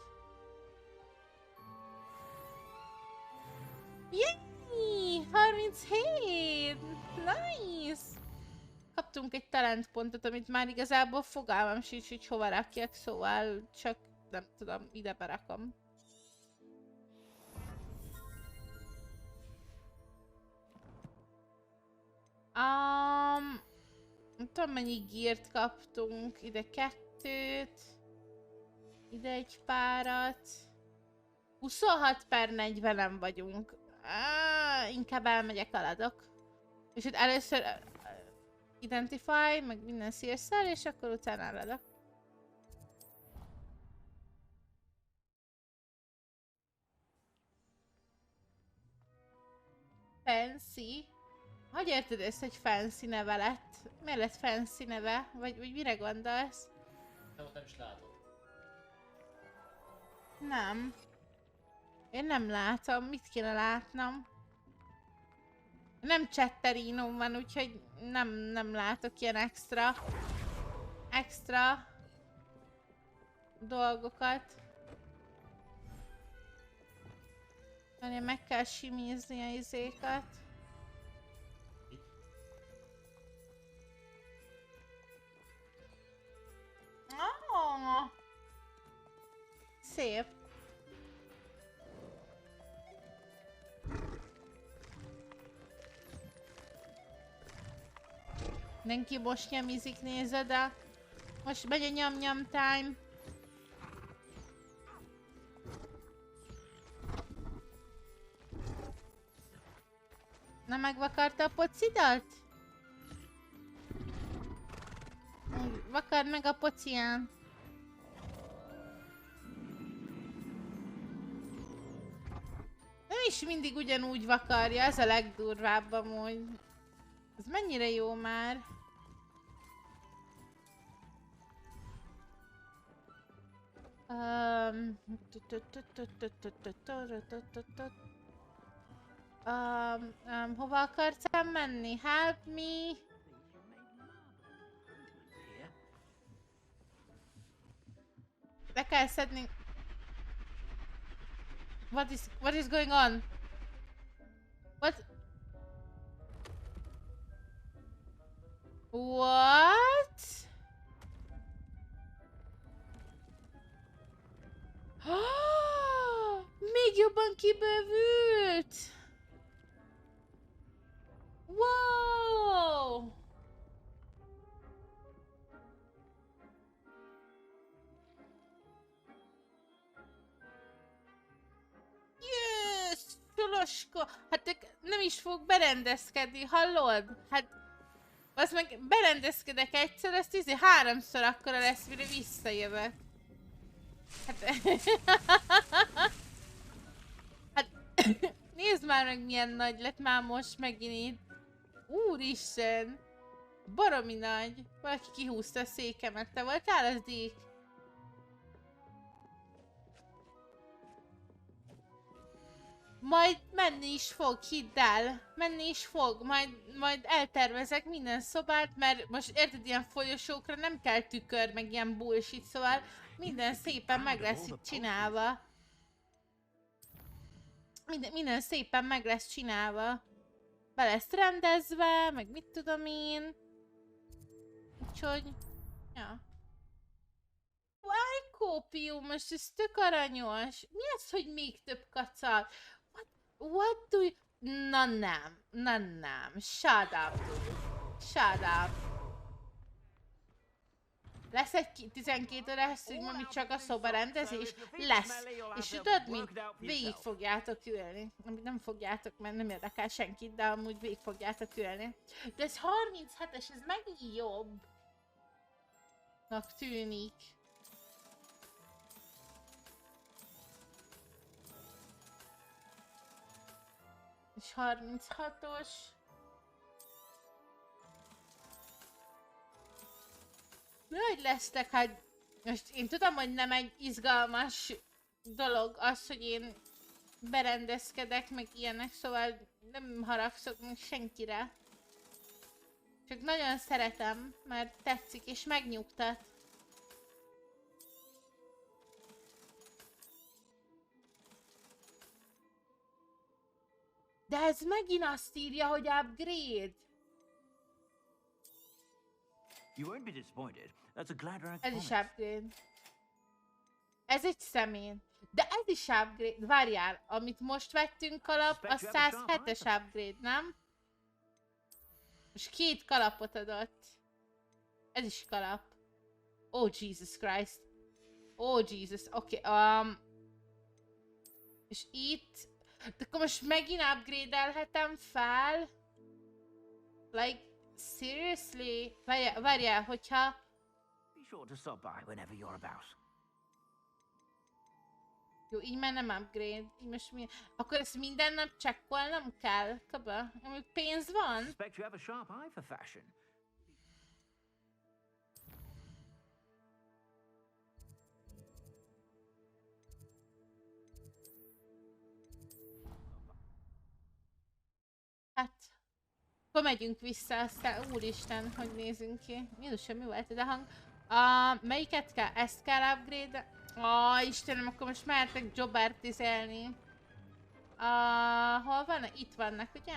Yay! 37! Nice! Kaptunk egy talentpontot, amit már igazából fogalmam sincs, hogy hova rakjak, szóval csak nem tudom, ide berakom. Nem tudom mennyi gírt kaptunk, ide 2-t, ide egy párat. 26/40-en vagyunk. Inkább elmegyek, aladok. És itt először identify, meg minden szírszal, és akkor utána aladok. Fancy. Hogy érted ezt, hogy fancy neve lett? Miért lett fancy neve? Vagy mire gondolsz?
Nem is látod.
Nem. Én nem látom. Mit kéne látnom? Nem chatterinom van, úgyhogy nem látok ilyen extra dolgokat. Mert meg kell simízni a izékat. Oh, szép. Mindenki most nyamizik, nézed, de most megy a nyam-nyam time. Na, megvakarta a pocidat? Vakard meg a pocián. Nem is mindig ugyanúgy vakarja, ez a legdurvább amúgy. Ez mennyire jó már. Hova akarsz menni? Help me! Le kell szedni. What is going on? What? What? Még jobban kibővült! Wow! Yes! Csoloska! Hát nem is fog berendezkedni, hallod? Hát... azt meg berendezkedek egyszer, ezt 3-szor akkora lesz, mire visszajövök. Hát... hát... nézd már meg milyen nagy lett már most megint itt. Úristen! Baromi nagy. Valaki kihúzta a székemet. Te voltál az Dík? Majd menni is fog, hidd el. Menni is fog. Majd eltervezek minden szobát, mert most érted, ilyen folyosókra nem kell tükör, meg ilyen bullshit, szóval minden szépen meg lesz itt csinálva. Minden szépen meg lesz csinálva. Be lesz rendezve, meg mit tudom én. Úgyhogy... ja. Kópium, most ez tök aranyos. Mi az, hogy még több kacal? What do you... Na nem. Shut up, dude. Shut up. Lesz egy 12 órás szügy, amit csak a szobarendezés? Lesz. És tudod mit? Végig fogjátok ülni. Amit nem fogjátok, mert nem érdekel senkit, de amúgy végig fogjátok ülni. De ez 37-es, ez megint jobbnak tűnik. És 36-os. Nagy lesztek, hát most én tudom, hogy nem egy izgalmas dolog az, hogy én berendezkedek, meg ilyenek, szóval nem haragszok meg senkire. Csak nagyon szeretem, mert tetszik és megnyugtat. De ez megint azt írja, hogy upgrade.
You won't be disappointed. That's a Gladrag.
Ez is upgrade. Ez egy szemén. De ez is upgrade. Várjál, amit most vettünk kalap, az 107-es upgrade, nem? Most 2 kalapot adott. Ez is kalap. Oh Jesus Christ. Oh Jesus, oké. És itt... de akkor most megint upgrade-elhetem fel? Like, seriously? Várjál, hogyha...
Be sure to stop by whenever you're about.
Jó, így már nem upgrade. Így most mi... akkor ezt minden nap csekkolnom kell? Kaba? Amíg pénz van?
Suspect you have a sharp eye for fashion.
Hát... akkor megyünk vissza, aztán úristen, hogy nézünk ki. Jézusom, mi volt ez a hang? Melyiket kell? Ezt kell upgrade? Istenem, akkor most mehetek jobartizelni. Hol van? Itt vannak, ugye?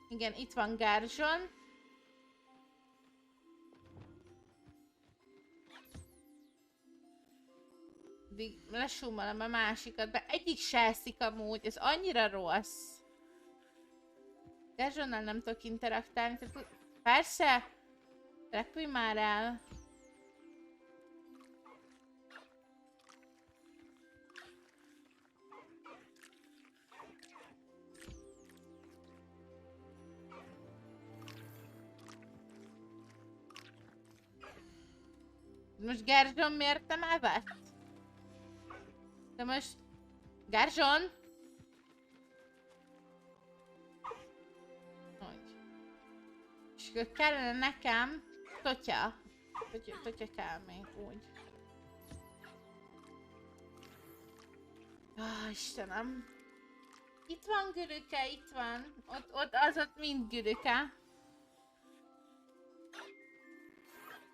Igen, itt van Garzson. Lesúmolom a másikat, de egyik se eszik amúgy, ez annyira rossz. Gerzsonnal nem tudok interaktálni. Persze! Repülj már el! Most Gerzson miért nem evett? De most... Gerzson? Hogy? És akkor kellene nekem... Totya. Totya kell még, úgy. Istenem. Itt van Gürüke, itt van. Ott mind Gürüke.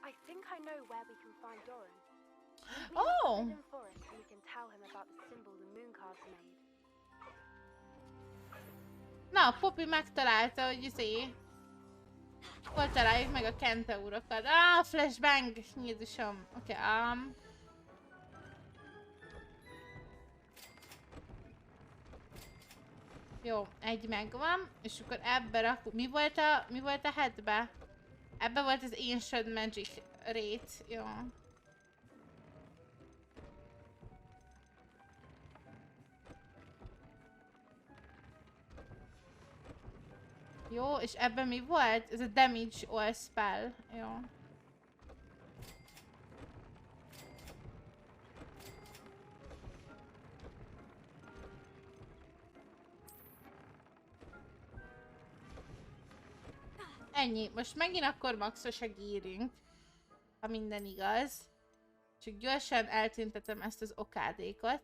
I think I know where we can find Doran.
Oh!
In forest and we can tell him about the symbol the moon cards made.
Na, Poppy megtalálta, hogy hol találjuk meg a kentaurokat. Flashbang! Jézusom. Oké, Jó, egy megvan, és akkor ebbe rakunk. Mi volt a headbe? Ebbe volt az Ancient Magic rét, jó. Jó, és ebben mi volt? Ez a Damage All Spell, jó. Ennyi. Most megint akkor maxos a gírünk, ha minden igaz. Csak gyorsan eltüntetem ezt az okádékot.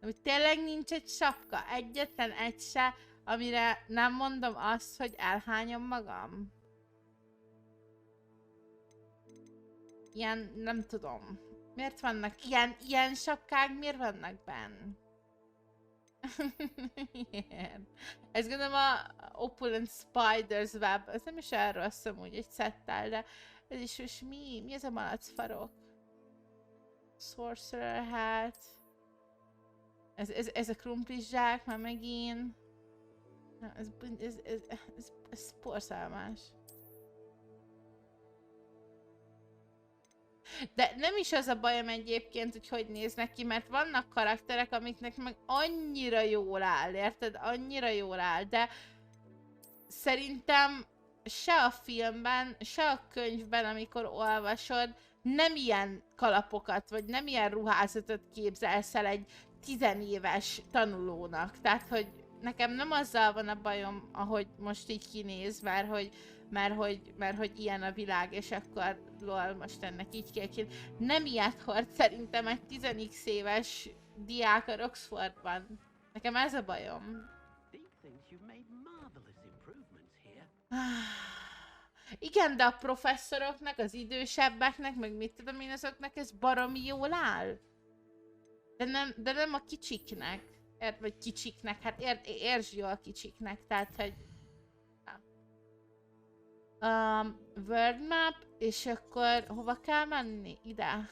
Ami tényleg nincs egy sapka. Egyetlen egy se, amire nem mondom azt, hogy elhányom magam. Ilyen, nem tudom. Miért vannak ilyen sapkák? Miért vannak benn? Ez gondolom a Opulent Spider's Web. Ez nem is erről azt hiszem úgy egy szettel, de ez is most mi? Mi ez a malacfarok? Sorcerer hat. Ez a krumplis zsák már megint. Ez porszalmás. De nem is az a bajom egyébként, hogy néznek ki, mert vannak karakterek, amiknek meg annyira jól áll, érted? Annyira jól áll, de szerintem se a filmben, se a könyvben, amikor olvasod, nem ilyen kalapokat, vagy nem ilyen ruházatot képzelsz el egy 10 éves tanulónak. Tehát, hogy nekem nem azzal van a bajom, ahogy most így kinéz, mert hogy ilyen a világ, és akkor lol, most ennek így kell kérni. Nem ilyet hord szerintem egy 10x éves diák a Roxfortban. Nekem ez a bajom. Igen, de a professzoroknak, az idősebbeknek, meg mit tudom én, azoknak ez baromi jól áll. De nem a kicsiknek. Vagy kicsiknek, hát értsd jól kicsiknek, tehát, hogy... World map, és akkor hova kell menni? Ide.